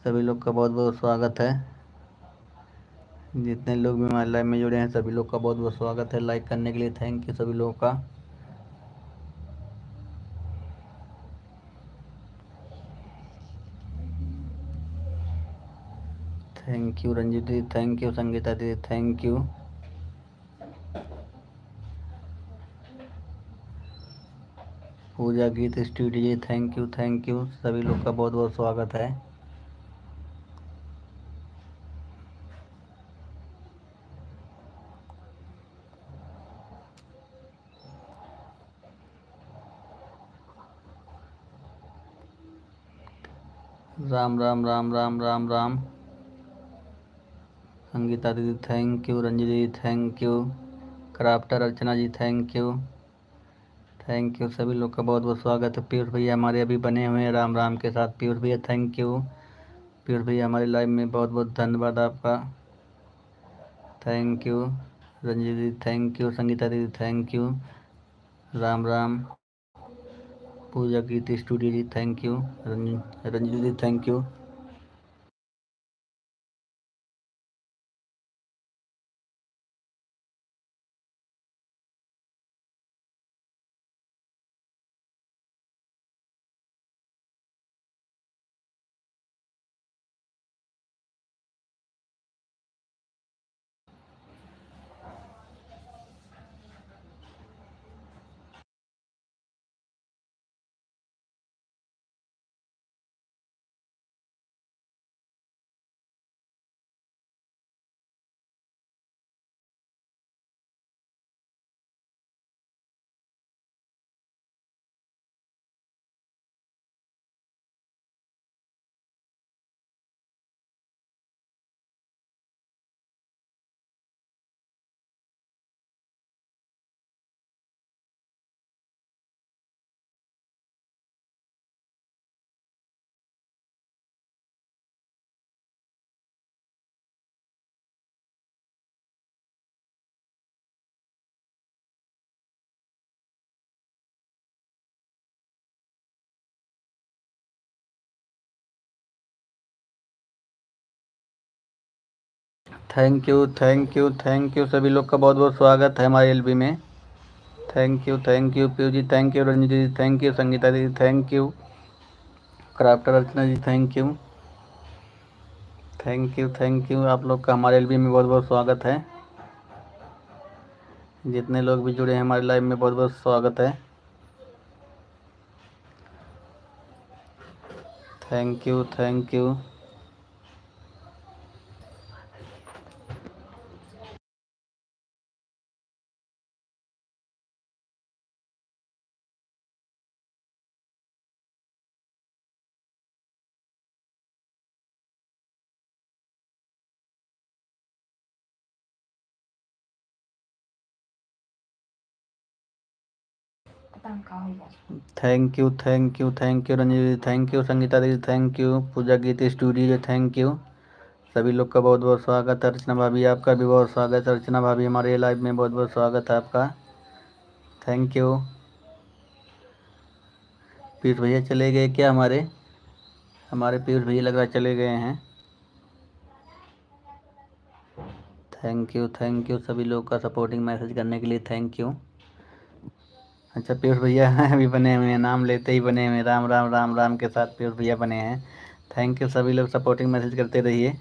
सभी लोग का बहुत बहुत स्वागत है। जितने लोग भी हमारे लाइव में जुड़े हैं सभी लोग का बहुत बहुत स्वागत है। लाइक करने के लिए थैंक यू सभी लोगों का। थैंक यू रंजीत दीदी, थैंक यू संगीता दीदी, thank you. Pooja Geet studio ji, thank you सभी लोग का बहुत बहुत स्वागत है। राम राम राम राम राम राम। संगीता दीदी थैंक यू, रंजी दीदी thank you, crafter Archana ji thank you, thank you. सभी लोग का बहुत बहुत स्वागत है। पीयूष भैया हमारे अभी बने हुए हैं राम राम के साथ। पीयूष भैया थैंक यू। पीयूष भैया हमारे लाइव में बहुत बहुत धन्यवाद आपका, थैंक यू। रंजी दीदी थैंक यू, संगीता दीदी thank you, Ram Ram. Pooja Geet studio ji thank you, Ranji दीदी thank you. Thank you thank you thank you. सभी लोग का बहुत बहुत स्वागत है हमारे एलबी में। Thank you Piyu ji thank you, Ranjit ji thank you, Sangeeta दीदी thank you, crafter Archana ji thank you, thank you. आप लोग का हमारे एलबी में बहुत बहुत स्वागत है। जितने लोग भी जुड़े हैं हमारे लाइव में बहुत बहुत स्वागत है। Thank you thank you. Thank you Ranjeet दीदी थैंक यू, संगीता दीदी thank you, Pooja Geet studio thank you. सभी लोग का बहुत बहुत स्वागत है। अर्चना भाभी आपका भी बहुत स्वागत है। अर्चना भाभी हमारे लाइव में बहुत बहुत स्वागत है आपका, थैंक यू। पीयूष भैया चले गए क्या? हमारे पीयूष भैया लग रहा है चले गए हैं। थैंक यू सभी लोग का सपोर्टिंग मैसेज करने के लिए, थैंक यू। अच्छा पीयूष भैया अभी बने हुए हैं, नाम लेते ही बने हुए हैं, राम राम राम राम के साथ पीयूष भैया बने हैं। थैंक यू, सभी लोग सपोर्टिंग मैसेज करते रहिए।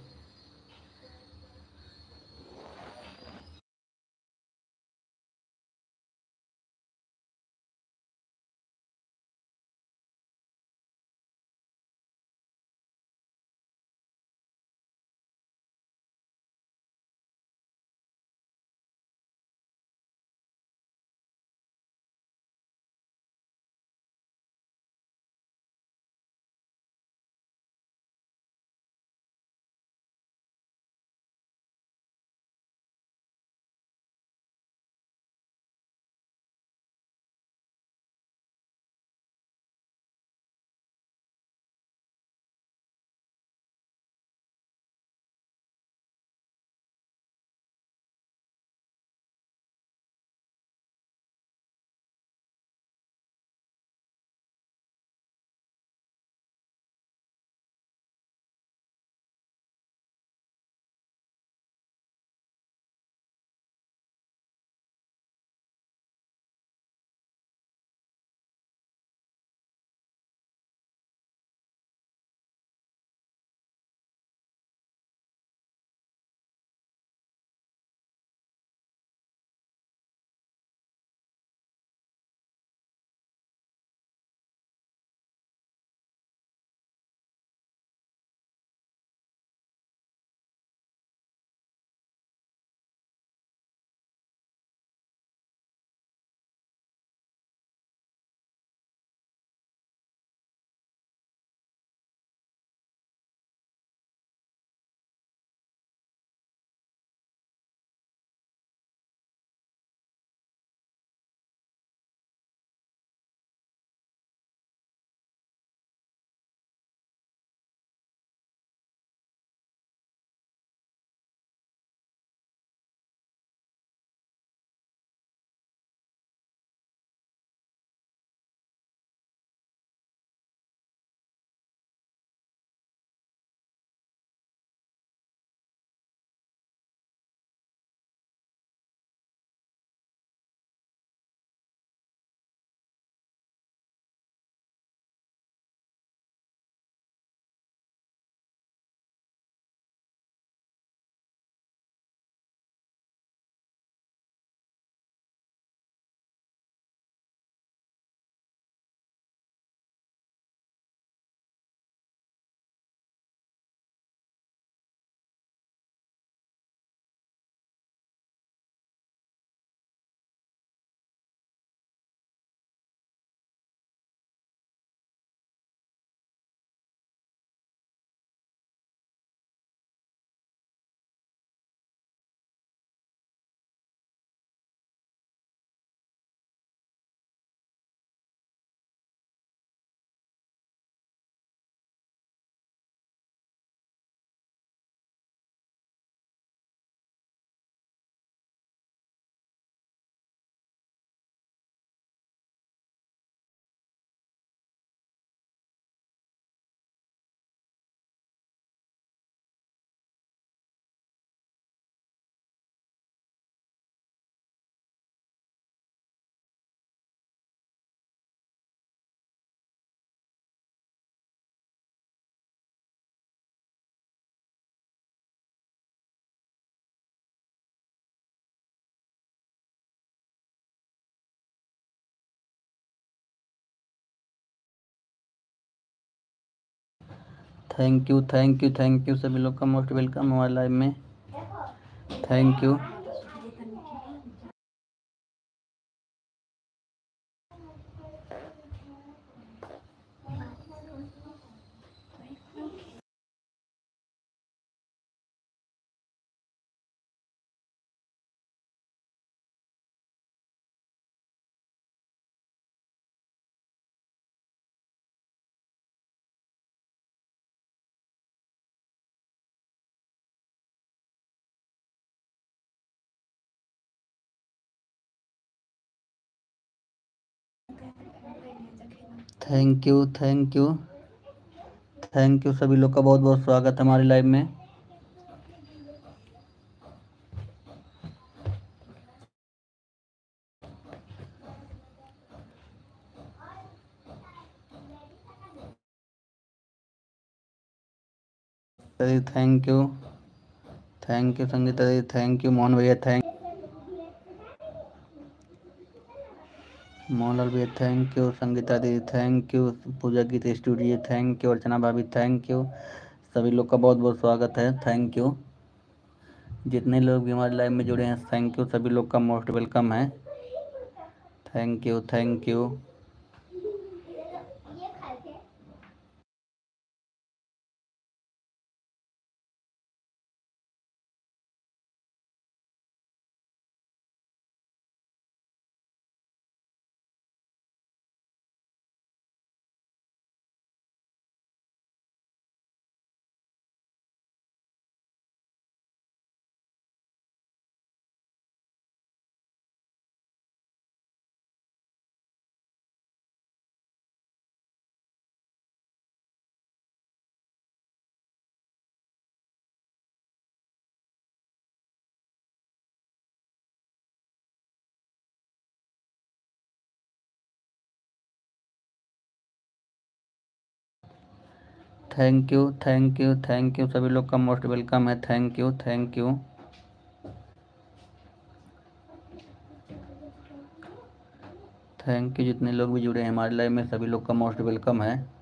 थैंक यू सभी लोग का मोस्ट वेलकम हमारे लाइव में। Thank you. Thank you thank you thank you सभी लोग का बहुत बहुत स्वागत है हमारी लाइव में। थैंक यू संगीता दी, थैंक यू मोहन भैया, थैंक मोहनलाल भैया, थैंक यू संगीता दी, thank you Pooja Geet studio, thank you अर्चना भाभी, थैंक यू सभी लोग का बहुत बहुत स्वागत है। थैंक यू जितने लोग भी हमारे लाइव में जुड़े हैं, थैंक यू सभी लोग का मोस्ट वेलकम है। Thank you thank you. Thank you सभी लोग का मोस्ट वेलकम है। Thank you thank you thank you जितने लोग भी जुड़े हैं हमारे लाइव में, सभी लोग का मोस्ट वेलकम है।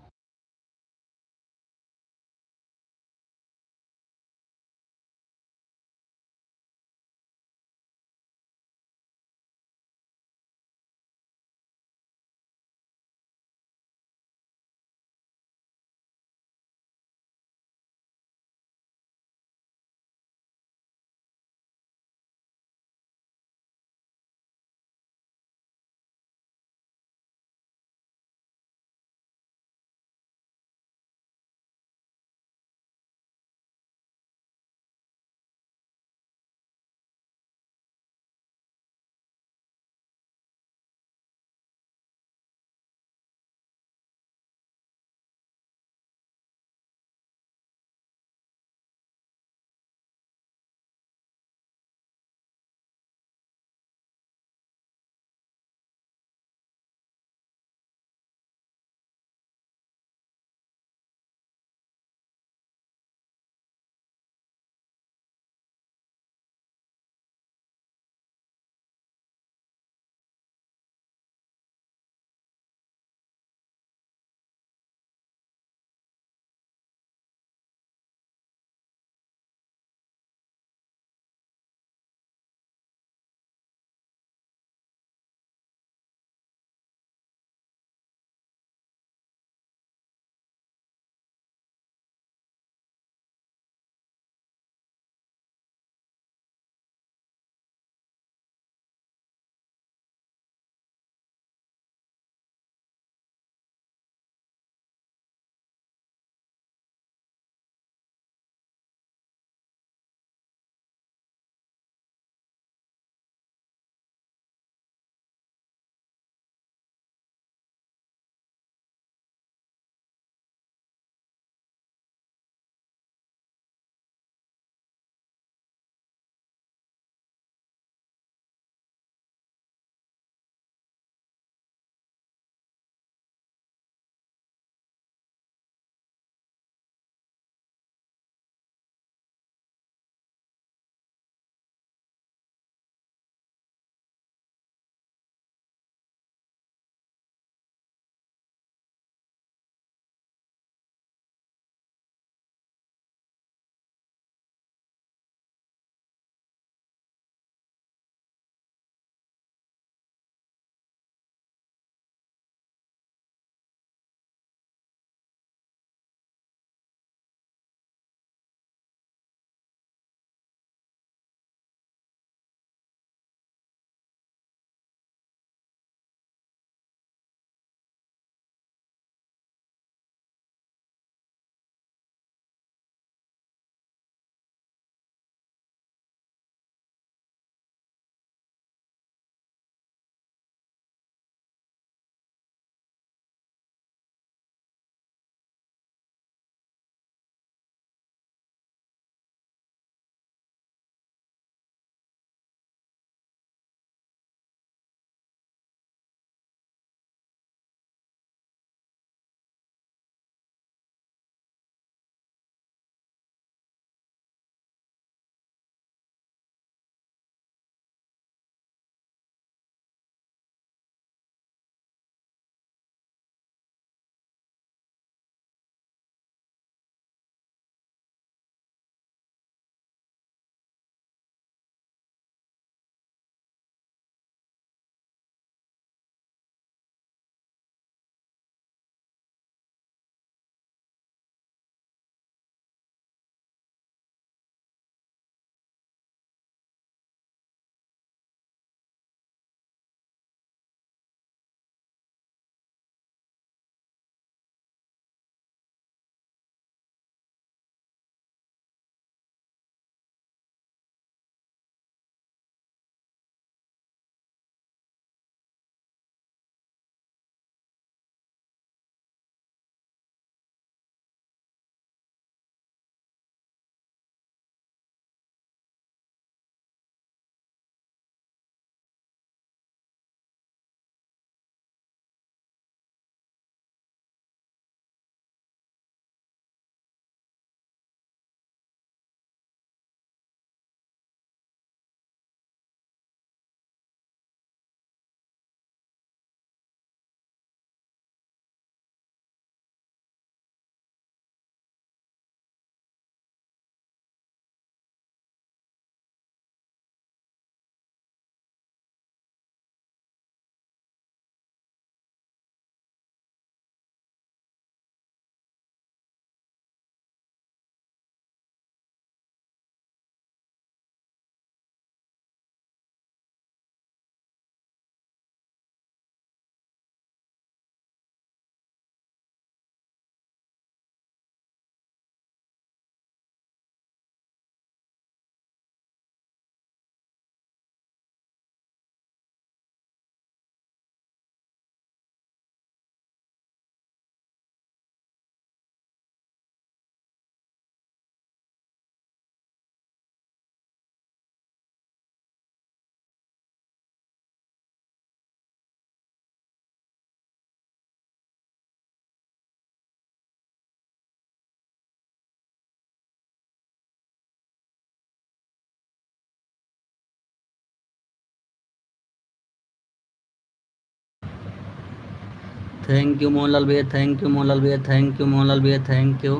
थैंक यू मोहनलाल भैया, थैंक यू मोहनलाल भैया, थैंक यू मोहनलाल भैया, थैंक यू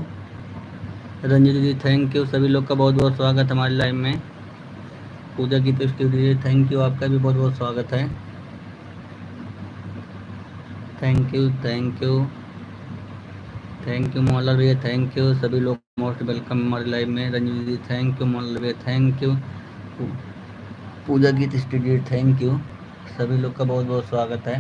रंजू दीदी, थैंक यू। सभी लोग का बहुत बहुत स्वागत हमारे लाइव में। पूजा की तो स्टूडियो, थैंक यू, आपका भी बहुत बहुत स्वागत है। Thank you thank you thank you Mohanlal भैया, थैंक यू। सभी लोग मोस्ट वेलकम हमारे लाइव में। रंजू दीदी थैंक यू, मोहनलाल भैया thank you, Pooja Geet studio thank you. सभी लोग का बहुत बहुत स्वागत है।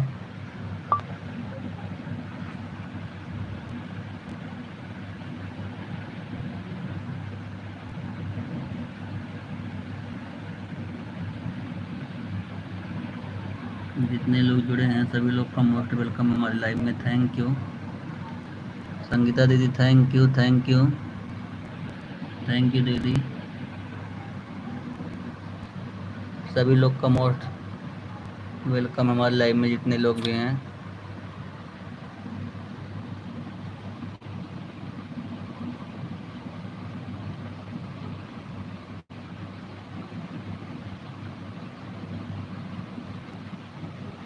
जितने लोग जुड़े हैं सभी लोग का मोस्ट वेलकम हमारे लाइव में। थैंक यू संगीता दीदी, thank you thank you thank you दीदी। सभी लोग का मोस्ट वेलकम हमारे लाइव में, जितने लोग भी हैं।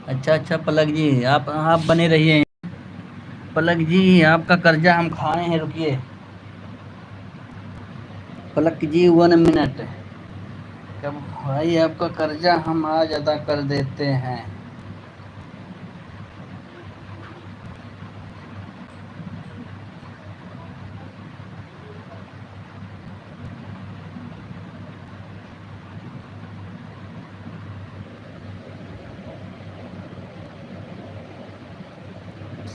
अच्छा अच्छा पलक जी, आप बने रहिए। पलक जी आपका कर्जा हम खाए हैं, रुकिए पलक जी 1 मिनट। कब भाई आपका कर्जा हम आज अदा कर देते हैं।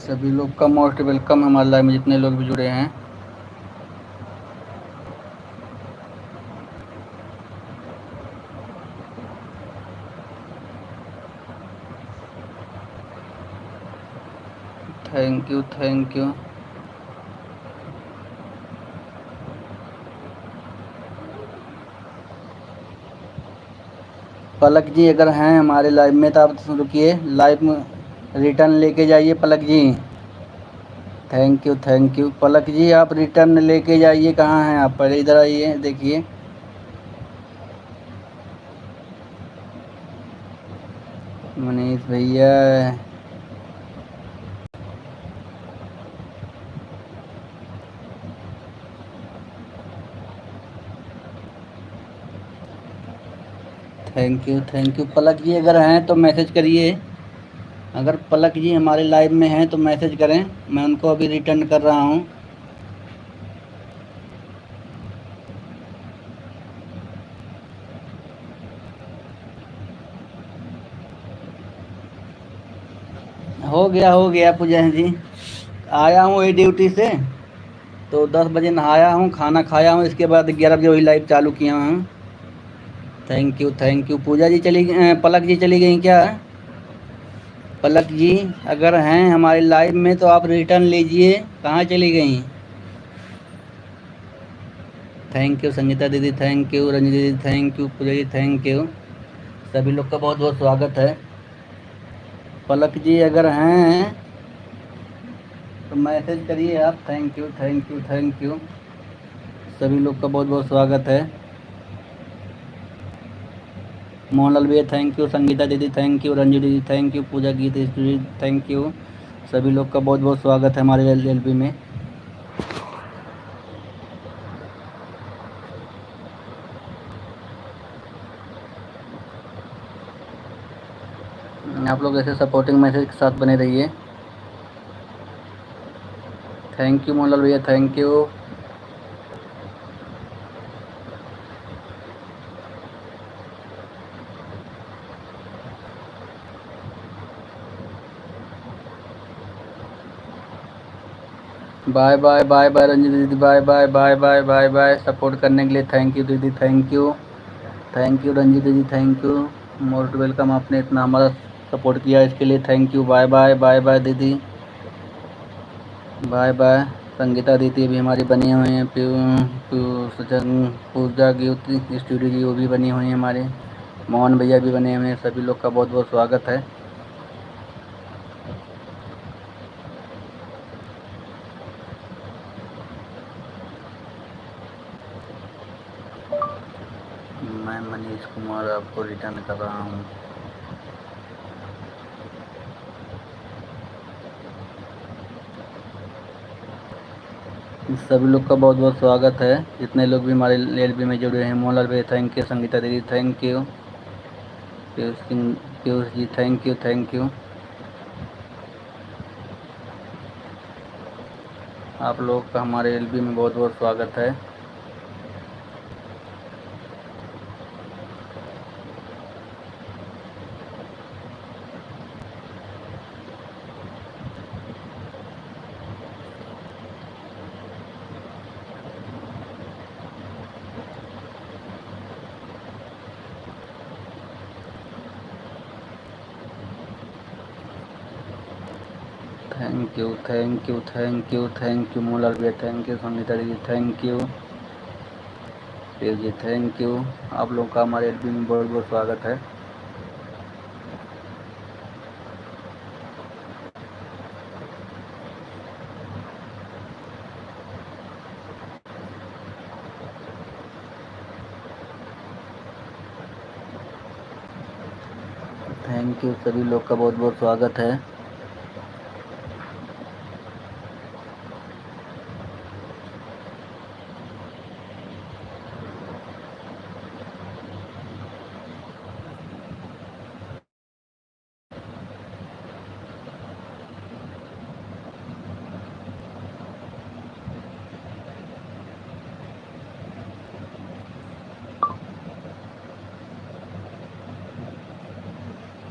सभी लोग का मोस्ट वेलकम हमारे लाइव में, जितने लोग भी जुड़े हैं। Thank you thank you. Palak ji अगर हैं हमारे लाइव में तो आप रुकिए, लाइव में रिटर्न लेके जाइए पलक जी। थैंक यू पलक जी, आप रिटर्न लेके जाइए। कहाँ हैं आप? पहले इधर आइए, देखिए। मनीष भैया, थैंक यू पलक जी अगर हैं तो मैसेज करिए। अगर पलक जी हमारे लाइव में हैं तो मैसेज करें, मैं उनको अभी रिटर्न कर रहा हूँ। हो गया पूजा जी। आया हूँ वही ड्यूटी से, तो 10 बजे नहाया हूँ, खाना खाया हूँ, इसके बाद 11 बजे वही लाइव चालू किया हूँ। थैंक यू पूजा जी। पलक जी चली गई क्या? पलक जी अगर हैं हमारे लाइव में तो आप रिटर्न लीजिए, कहाँ चली गई? थैंक यू संगीता दीदी, थैंक यू रंजी दीदी, thank you Pooja ji, thank you. सभी लोग का बहुत बहुत स्वागत है। पलक जी अगर हैं तो मैसेज करिए आप। Thank you. सभी लोग का बहुत बहुत स्वागत है। मोहनलाल भैया थैंक यू, संगीता दीदी थैंक यू, रंजू दीदी thank you, Pooja Geet studio thank you. सभी लोग का बहुत बहुत स्वागत है हमारे LLB में। आप लोग ऐसे सपोर्टिंग मैसेज के साथ बने रहिए। थैंक यू मोहनलाल भैया, thank you. Bye bye bye bye Ranju दीदी, bye bye bye bye bye bye. Support करने के लिए थैंक यू दीदी, थैंक यू रंजू दीदी, थैंक यू। मोस्ट वेलकम, आपने इतना हमारा सपोर्ट किया इसके लिए thank you. Bye bye bye bye दीदी, बाय बाय। संगीता दीदी भी हमारी बनी हुई हैं। पूजा गीत स्टूडियो जी वो भी बनी हुई हैं हमारे। मोहन भैया भी बने हुए हैं। सभी लोग का बहुत बहुत स्वागत है। मैं मनीष कुमार आपको रिटर्न कर रहा हूँ। सभी लोग का बहुत बहुत स्वागत है। जितने लोग भी हमारे एलबी में जुड़े हैं, मोहनलाल भाई थैंक यू, संगीता दीदी thank you, Piyush Singh, Piyush ji thank you thank you. आप लोग का हमारे एलबी में बहुत बहुत स्वागत है। Thank you thank you thank you thank you Mohanlal भैया थैंक यू, संगीता दीदी thank you, Piyush ji thank you. आप लोग का हमारे एलबी में बहुत बहुत स्वागत है। थैंक यू, सभी लोग का बहुत बहुत स्वागत है।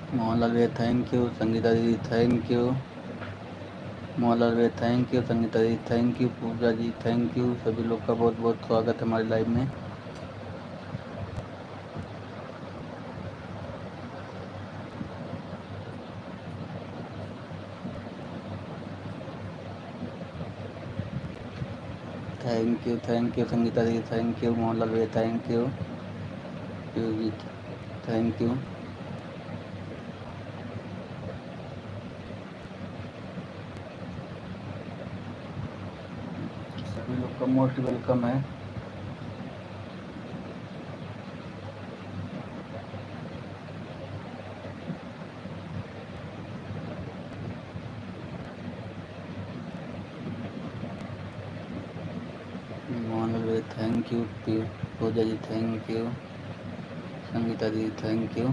मोहनलाल भैया थैंक यू, संगीता दीदी थैंक यू, मोहनलाल भैया थैंक यू, संगीता दीदी thank you, Pooja ji thank you. सभी लोग का बहुत बहुत स्वागत है हमारे लाइव में। थैंक यू संगीता दीदी थैंक यू, मोहनलाल भैया thank you, Piyush ji thank you. सभी लोग का मोस्ट वेलकम है। मोहनलाल भैया thank you, Pooja ji thank you, Sangeeta दीदी thank you.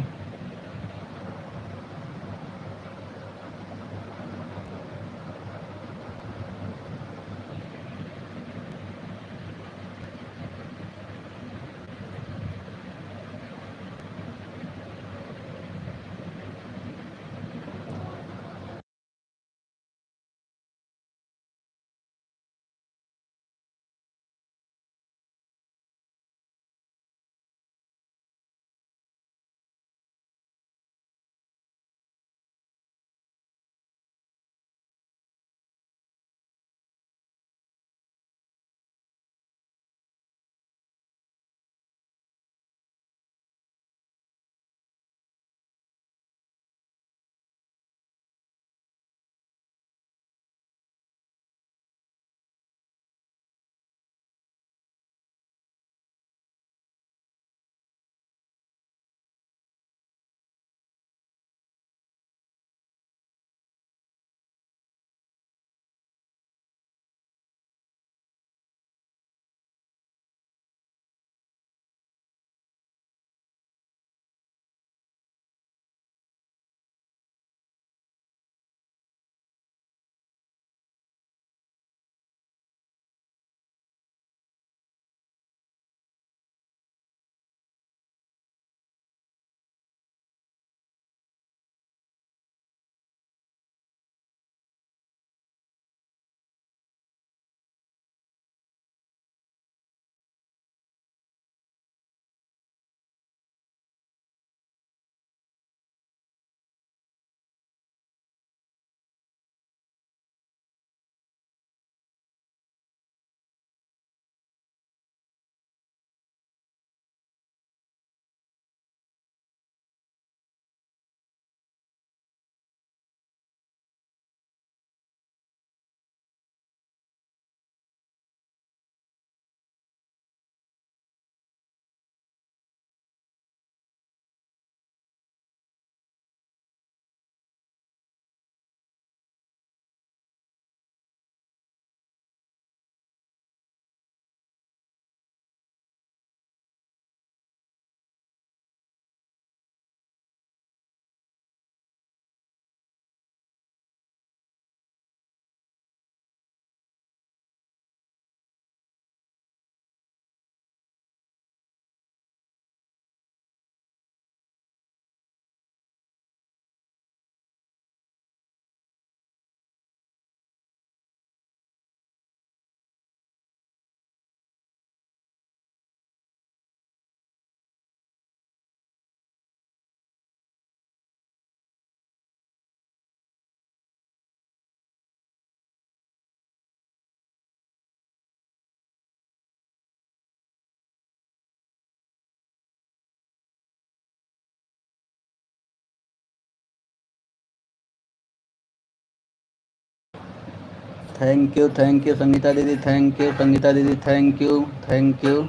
Thank you Sangeeta दीदी, थैंक यू संगीता दीदी, थैंक यू।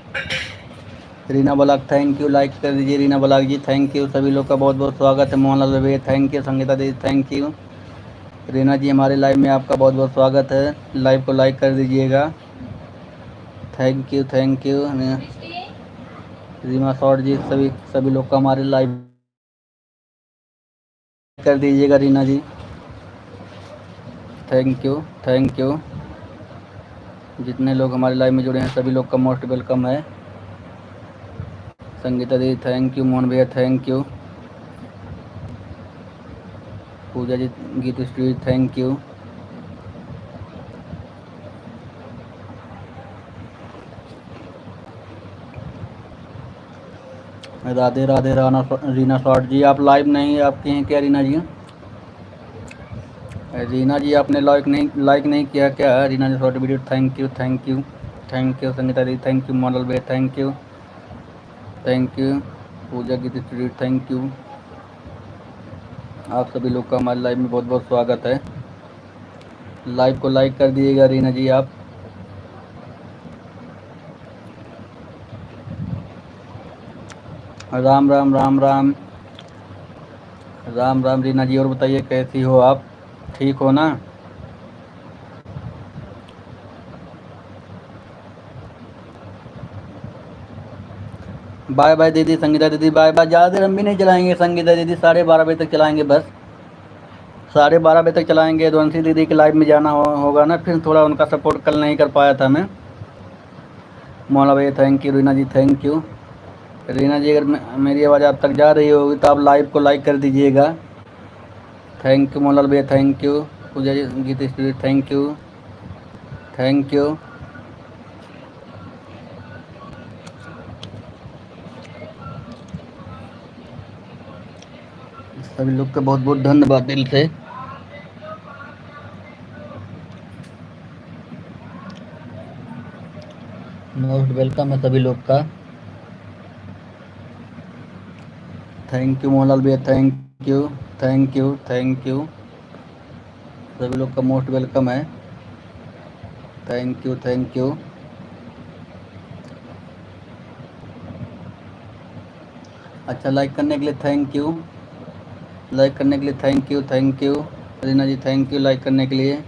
रीना बलाक थैंक यू, लाइक कर दीजिए रीना बलाक जी, थैंक यू। सभी लोग का बहुत बहुत स्वागत है। मोहनलाल रवैया थैंक यू, संगीता दीदी थैंक यू। रीना जी हमारे लाइव में आपका बहुत बहुत स्वागत है, लाइव को लाइक कर दीजिएगा, थैंक यू। रीमा शॉर्ट जी, सभी लोग का हमारे लाइव कर दीजिएगा रीना जी, थैंक यू। जितने लोग हमारे लाइव में जुड़े हैं सभी लोग का मोस्ट वेलकम है। संगीता दीदी थैंक यू, मोहन भैया thank you, Pooja ji Geet street thank you. Radhe Radhe Reena short ji, आप लाइव नहीं आपके हैं क्या रीना जी? रीना जी आपने लाइक नहीं किया क्या Reena ji? Short video thank you Sangeeta दी, थैंक यू मॉडल भैया thank you. Pooja Geet studio thank you. आप सभी लोग का हमारे लाइव में बहुत बहुत स्वागत है। लाइव को लाइक कर दीजिएगा रीना जी आप। राम राम राम राम राम राम रीना जी, और बताइए कैसी हो आप, ठीक हो ना? बाय बाय दीदी संगीता दीदी, बाय बाय। ज़्यादा देर हम भी नहीं चलाएंगे संगीता दीदी, 12:30 बजे तक चलाएंगे बस, 12:30 बजे तक चलाएंगे। ध्वंसी दीदी के लाइव में जाना होगा ना, फिर थोड़ा उनका सपोर्ट कल नहीं कर पाया था मैं। मौला भैया thank you, Reena ji thank you. Reena ji अगर मेरी आवाज़ आप तक जा रही होगी तो आप लाइव को लाइक कर दीजिएगा, थैंक यू। मोलाल भैया थैंक यू, पूजा जी गीत स्टूडियो थैंक यू। सभी लोग का बहुत बहुत धन्यवाद दिल से। मोस्ट वेलकम है सभी लोग का, थैंक यू मोहनलाल भैया थैंक यू। सभी लोग का मोस्ट वेलकम है, थैंक यू। अच्छा, लाइक करने के लिए thank you, thank you. Reena ji thank you like करने के लिए।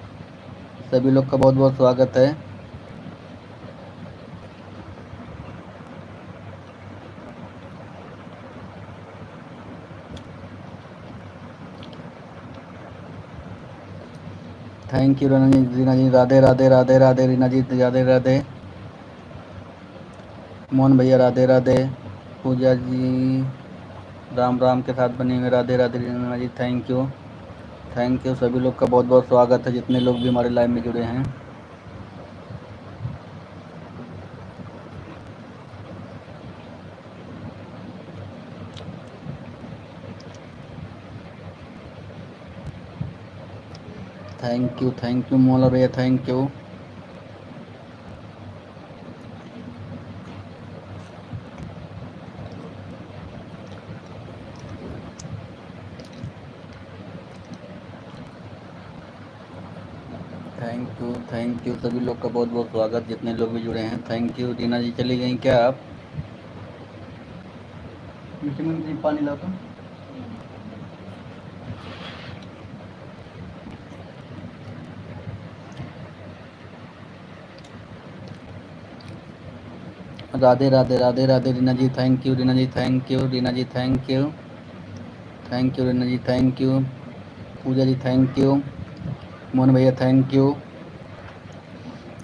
सभी लोग का बहुत बहुत स्वागत है। थैंक यू रीना जी, राधे राधे राधे राधे रीना जी, राधे राधे। मोहन भैया राधे राधे। पूजा जी राम राम के साथ बने हुए, राधे राधे रीना जी थैंक यू। सभी लोग का बहुत बहुत स्वागत है, जितने लोग भी हमारे लाइव में जुड़े हैं। थैंक यू मोला भैया थैंक यू। थैंक यू सभी लोग का बहुत बहुत स्वागत, जितने लोग भी जुड़े हैं थैंक यू। रीना जी चली गई क्या आप? जी पानी लाओ तो। Radhe Radhe Radhe Radhe Reena ji thank you, Reena ji thank you, Reena ji thank you, Reena ji thank you. Pooja ji thank you, Mohan भैया थैंक यू।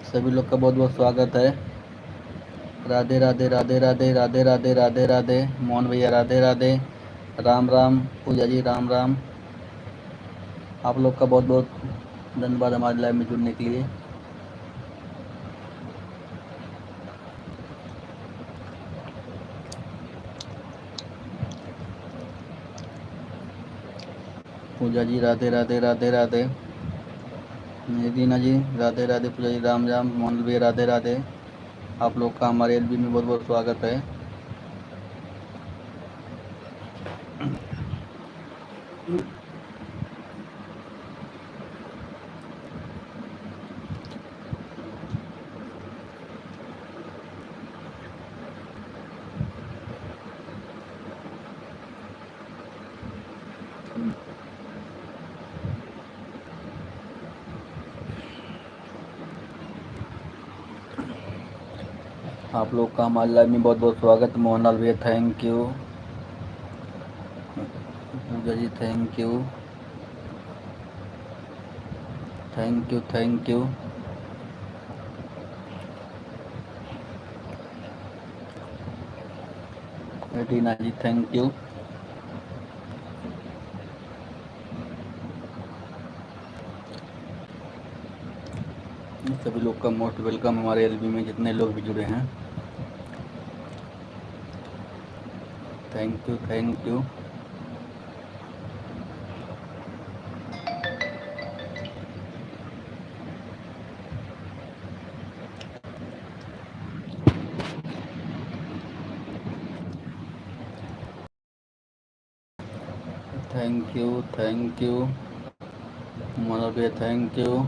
सभी लोग का बहुत बहुत स्वागत है। राधे राधे राधे राधे राधे राधे राधे राधे। मोहन भैया राधे राधे, राम राम। पूजा जी राम राम। आप लोग का बहुत बहुत धन्यवाद हमारे लाइव में जुड़ने के लिए। पूजा जी राधे राधे राधे राधे। रीना जी राधे राधे, पूजा जी राम राम, मोहन भैया राधे राधे। आप लोग का हमारे एलबी में बहुत बहुत स्वागत है। आप लोग का हमारे लाइव में बहुत बहुत स्वागत। मोहनलाल भैया thank you, Pooja ji thank you, thank you thank you. Reena ji thank you. सभी लोग का मोस्ट वेलकम हमारे एलबी में, जितने लोग भी जुड़े हैं thank you thank you. Thank you thank you Mohanlal भैया thank you.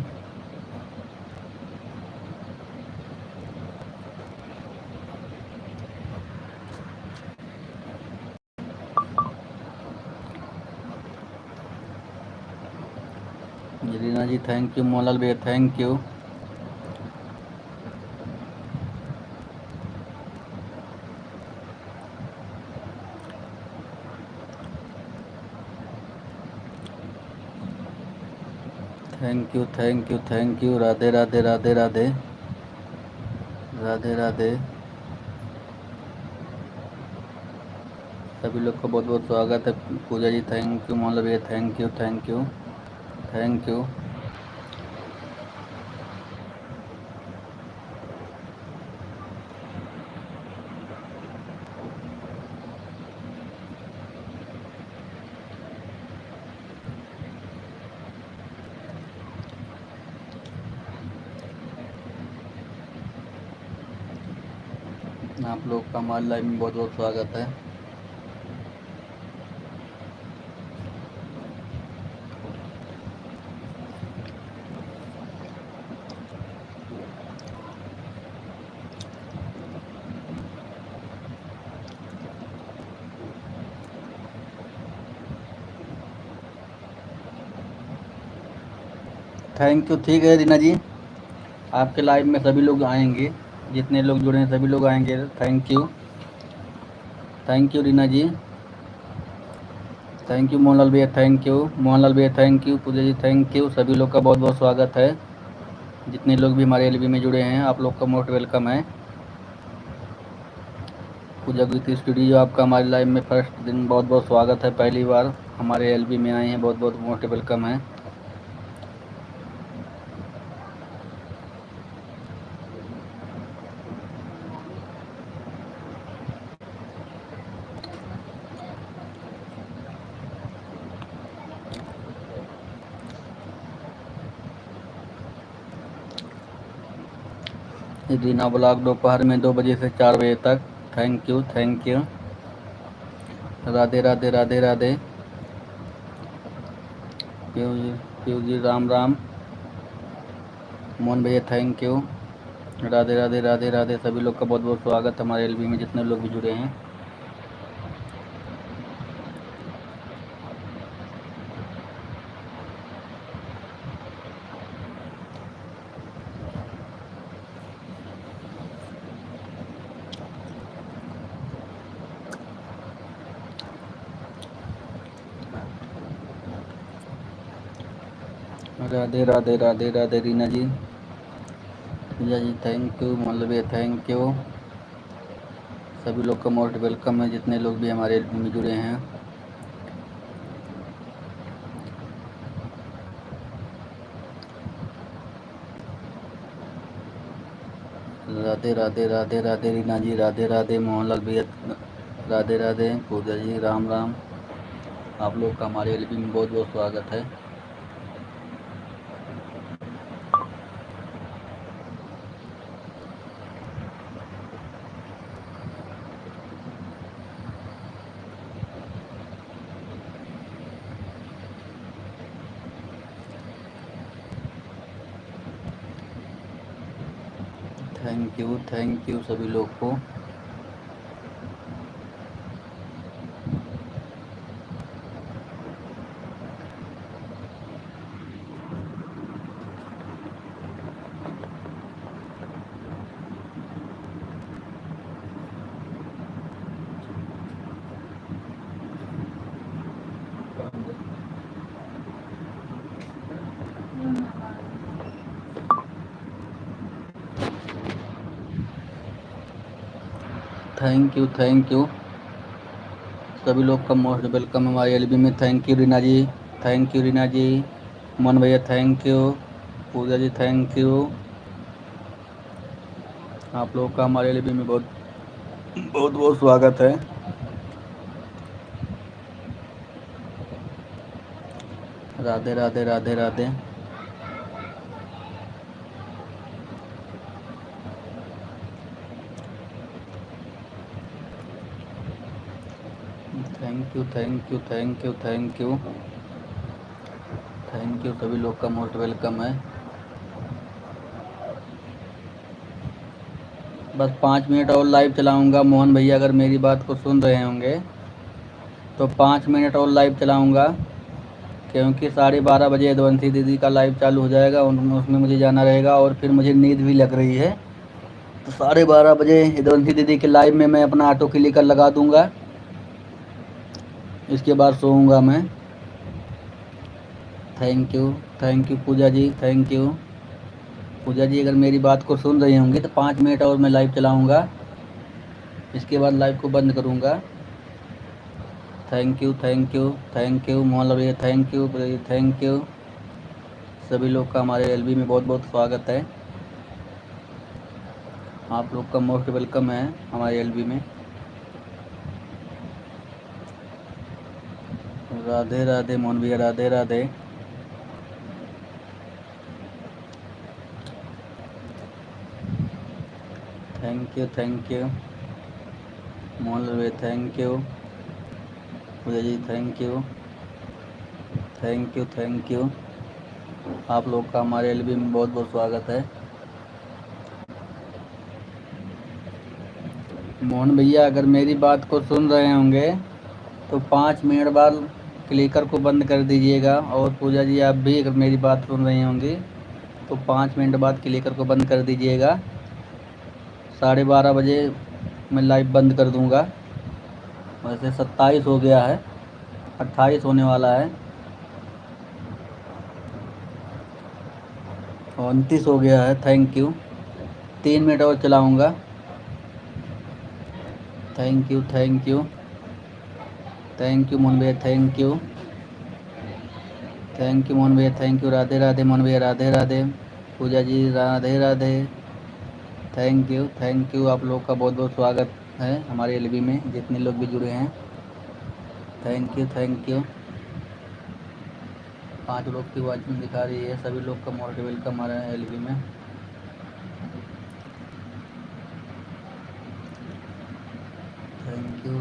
Reena ji thank you, Mohanlal भैया thank you. Thank you thank you thank you. Radhe Radhe Radhe Radhe Radhe Radhe. सभी लोग का बहुत बहुत स्वागत है। पूजा जी थैंक यू, मोहनलाल भैया thank you thank you thank you. आप लोग का हमारे लाइव में बहुत बहुत स्वागत है। Thank you. ठीक है रीना जी, आपके लाइव में सभी लोग आएंगे, जितने लोग जुड़े हैं सभी लोग आएंगे। Thank you Reena ji, thank you Mohanlal भैया थैंक यू, मोहनलाल भैया thank you, Pooja ji thank you. सभी लोग का बहुत बहुत स्वागत है। जितने लोग भी हमारे एलबी में जुड़े हैं आप लोग का मोस्ट वेलकम है। पूजा गीत स्टूडियो आपका हमारे लाइव में फर्स्ट दिन बहुत बहुत स्वागत है। पहली बार हमारे एलबी में आए हैं, बहुत बहुत मोस्ट वेलकम है। रीना ब्लॉग दोपहर में 2 बजे से 4 बजे तक। Thank you thank you. Radhe Radhe Radhe Radhe. Piyu ji Ram Ram. Mohan भैया थैंक यू। राधे राधे राधे राधे। सभी लोग का बहुत बहुत स्वागत हमारे एलबी में, जितने लोग भी जुड़े हैं। राधे राधे राधे राधे। रीना जी, पूजा जी थैंक यू, मोहन भैया थैंक यू। सभी लोग का मोस्ट वेलकम है, जितने लोग भी हमारे एलबी में जुड़े हैं। राधे राधे राधे राधे। रीना जी राधे राधे। मोहनलाल भैया राधे राधे। पूजा जी राम राम। आप लोग का हमारे एलबी में बहुत बहुत स्वागत है। थैंक यू सभी लोग को। थैंक यू सभी लोग का मोस्ट वेलकम हमारे एलबी में। Thank you Reena ji, thank you Reena ji. मन भैया thank you. Pooja ji thank you. आप लोग का हमारे एलबी में बहुत बहुत बहुत स्वागत है। Radhe Radhe Radhe Radhe. Thank you thank you thank you thank you thank you सभी लोग का मोस्ट वेलकम है। बस 5 मिनट और लाइव चलाऊंगा। मोहन भैया अगर मेरी बात को सुन रहे होंगे तो 5 मिनट और लाइव चलाऊंगा, क्योंकि 12:30 बजे यदुवंशी दीदी का लाइव चालू हो जाएगा। उसमें मुझे जाना रहेगा और फिर मुझे नींद भी लग रही है। तो 12:30 बजे यदुवंशी दीदी के लाइव में मैं अपना ऑटो क्लिकर लगा दूंगा, इसके बाद सोऊंगा मैं। Thank you Pooja ji, thank you Pooja ji. अगर मेरी बात को सुन रही होंगी तो 5 मिनट और मैं लाइव चलाऊंगा, इसके बाद लाइव को बंद करूंगा। Thank you thank you Mohan भैया, थैंक यू सभी लोग का हमारे एलबी में बहुत बहुत स्वागत है। आप लोग का मोस्ट वेलकम है हमारे एलबी में। राधे राधे मोहन भैया, राधे राधे। थैंक यू मोहन भैया, thank you Pooja ji, thank you आप लोग का हमारे एलबी में बहुत बहुत स्वागत है। मोहन भैया अगर मेरी बात को सुन रहे होंगे तो 5 मिनट बाद क्लिकर को बंद कर दीजिएगा। और पूजा जी आप भी अगर मेरी बात सुन रही होंगी तो 5 मिनट बाद क्लिकर को बंद कर दीजिएगा। 12:30 बजे मैं लाइव बंद कर दूंगा। वैसे 27 हो गया है, 28 होने वाला है, 29 हो गया है। थैंक यू 3 मिनट और चलाऊंगा। थैंक यू मोहन भैया, थैंक यू मोहन भैया, थैंक यू। राधे राधे मोहन भैया, राधे राधे। पूजा जी राधे राधे। थैंक यू आप लोग का बहुत बहुत स्वागत है हमारे एलबी में, जितने लोग भी जुड़े हैं। थैंक यू 5 लोग की वॉचिंग दिखा रही है। सभी लोग का मोस्ट वेलकम हमारे एलबी में। थैंक यू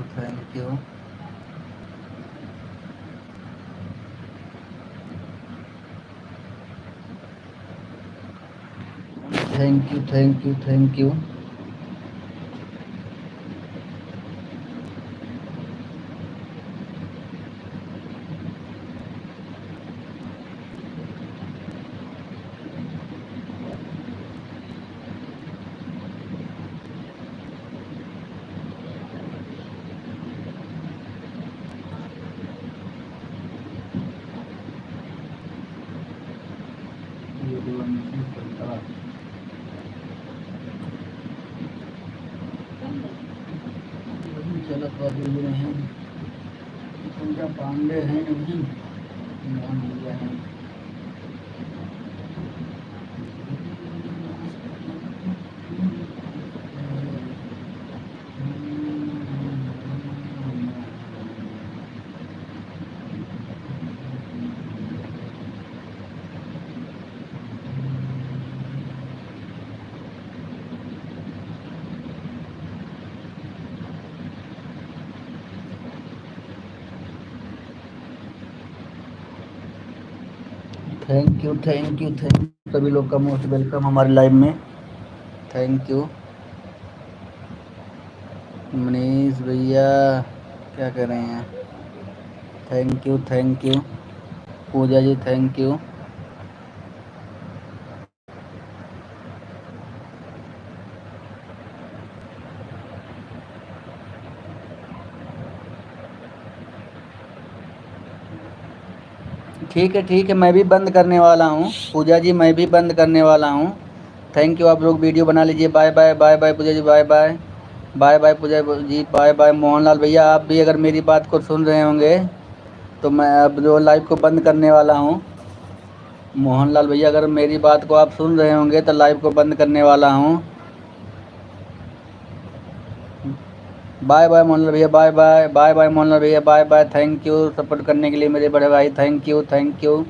थैंक यू चलत वाले हैं, पूजा पांडे हैं, नहीं नाम लिया है। थैंक यू सभी लोग का मोस्ट वेलकम हमारे लाइव में। थैंक यू मनीष भैया, क्या कर रहे हैं? Thank you Pooja ji, thank you. ठीक है मैं भी बंद करने वाला हूँ पूजा जी, मैं भी बंद करने वाला हूँ। थैंक यू, आप लोग वीडियो बना लीजिए। बाय बाय पूजा जी, बाय बाय। बाय बाय पूजा जी, बाय बाय मोहनलाल भैया। आप भी अगर मेरी बात को सुन रहे होंगे तो मैं अब जो लाइव को बंद करने वाला हूँ। मोहनलाल भैया अगर मेरी बात को आप सुन रहे होंगे तो लाइव को बंद करने वाला हूँ। बाय बाय मोहनलाल भैया, bye bye, bye bye Mohanlal भैया, bye bye. Thank you support करने के लिए मेरे बड़े भाई, थैंक यू, थैंक यू।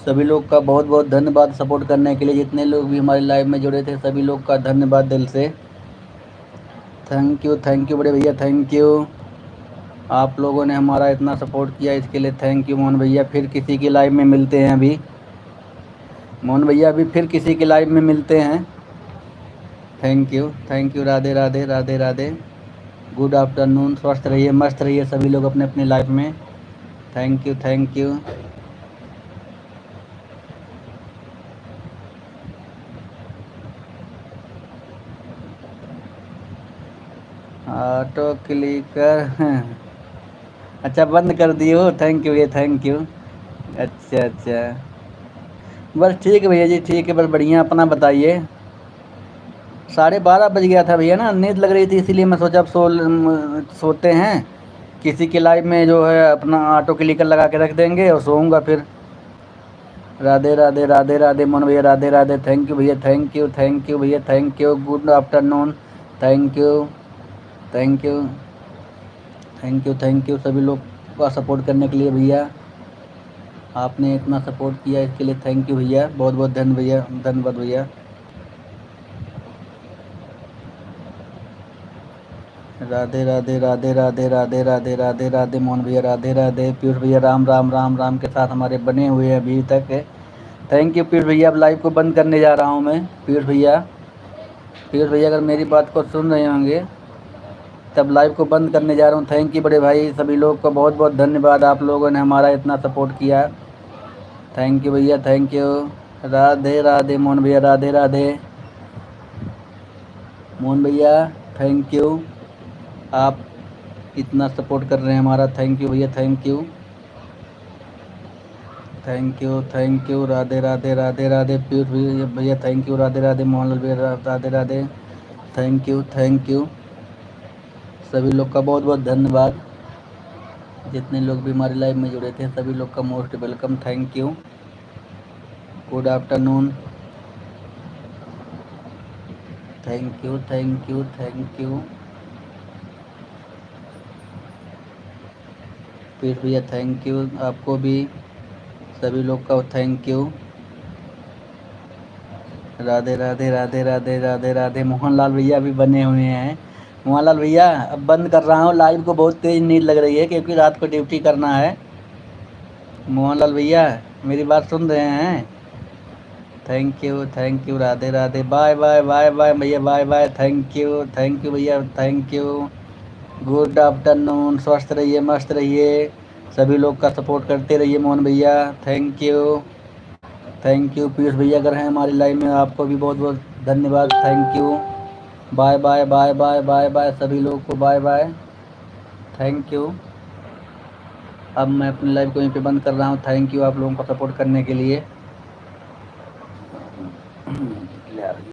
सभी लोग का बहुत बहुत धन्यवाद सपोर्ट करने के लिए। जितने लोग भी हमारे लाइव में जुड़े थे सभी लोग का धन्यवाद दिल से। थैंक यू बड़े भैया, थैंक यू। आप लोगों ने हमारा इतना सपोर्ट किया इसके लिए थैंक यू मोहन भैया। फिर किसी की लाइव में मिलते हैं अभी मोहन भैया, अभी फिर किसी की लाइव में मिलते हैं। Thank you, Radhe Radhe, Radhe Radhe. Good afternoon, स्वस्थ रहिए, मस्त रहिए सभी लोग अपने अपने लाइफ में। Thank you, thank you. Auto clicker अच्छा बंद कर दिए हो, थैंक यू, ये थैंक यू। अच्छा अच्छा, बस ठीक है भैया जी, ठीक है, बस बढ़िया। अपना बताइए। 12:30 बज गया था भैया ना, नींद लग रही थी इसीलिए मैं सोचा अब सोते हैं। किसी की लाइव में जो है अपना ऑटो क्लिकर लगा के रख देंगे और सोऊंगा फिर। राधे राधे, राधे राधे मोहन भैया, राधे राधे। थैंक यू भैया, थैंक यू, थैंक यू भैया, thank you. Good afternoon, thank you, thank you, thank you, thank you सभी लोग का सपोर्ट करने के लिए भैया। आपने इतना सपोर्ट किया इसके लिए थैंक यू भैया, बहुत बहुत धन्यवाद भैया। राधे राधे, राधे राधे, राधे राधे, राधे राधे मोहन भैया, राधे राधे। पीयूष भैया राम राम, राम राम के साथ हमारे बने हुए हैं अभी तक है। थैंक यू पीयूष भैया। अब लाइव को बंद करने जा रहा हूँ मैं। पीयूष भैया, अगर मेरी बात को सुन रहे होंगे तब लाइव को बंद करने जा रहा हूँ। थैंक यू बड़े भाई, सभी लोग को बहुत बहुत धन्यवाद। आप लोगों ने हमारा इतना सपोर्ट किया। थैंक यू भैया, थैंक यू। राधे राधे मोहन भैया, राधे राधे मोहन भैया, थैंक यू। आप इतना सपोर्ट कर रहे हैं हमारा, थैंक यू भैया, thank you, thank you, thank you. Radhe Radhe, Radhe Radhe Piyush भैया, थैंक यू। राधे राधे मोहनलाल भैया, Radhe Radhe, thank you, thank you. सभी लोग का बहुत बहुत धन्यवाद। जितने लोग भी हमारे लाइव में जुड़े थे सभी लोग का most welcome, thank you. Good afternoon, thank you, thank you, thank you. Piyush भैया थैंक यू, आपको भी सभी लोग का थैंक यू। राधे राधे, राधे राधे, राधे राधे। मोहनलाल भैया भी बने हुए हैं। मोहनलाल भैया अब बंद कर रहा हूँ लाइव को, बहुत तेज नींद लग रही है क्योंकि रात को ड्यूटी करना है। मोहनलाल भैया मेरी बात सुन रहे हैं? Thank you, Radhe Radhe, bye bye, bye bye भैया, बाय बाय। थैंक यू भैया, थैंक यू। गुड आफ्टरनून, स्वस्थ रहिए, मस्त रहिए, सभी लोग का सपोर्ट करते रहिए मोहन भैया, thank you, thank you. Piyush भैया अगर हैं हमारी लाइव में आपको भी बहुत बहुत धन्यवाद, thank you. Bye bye, bye bye, bye bye सभी लोग को, बाय बाय, थैंक यू। अब मैं अपनी लाइव को यहीं पे बंद कर रहा हूँ। थैंक यू आप लोगों का सपोर्ट करने के लिए।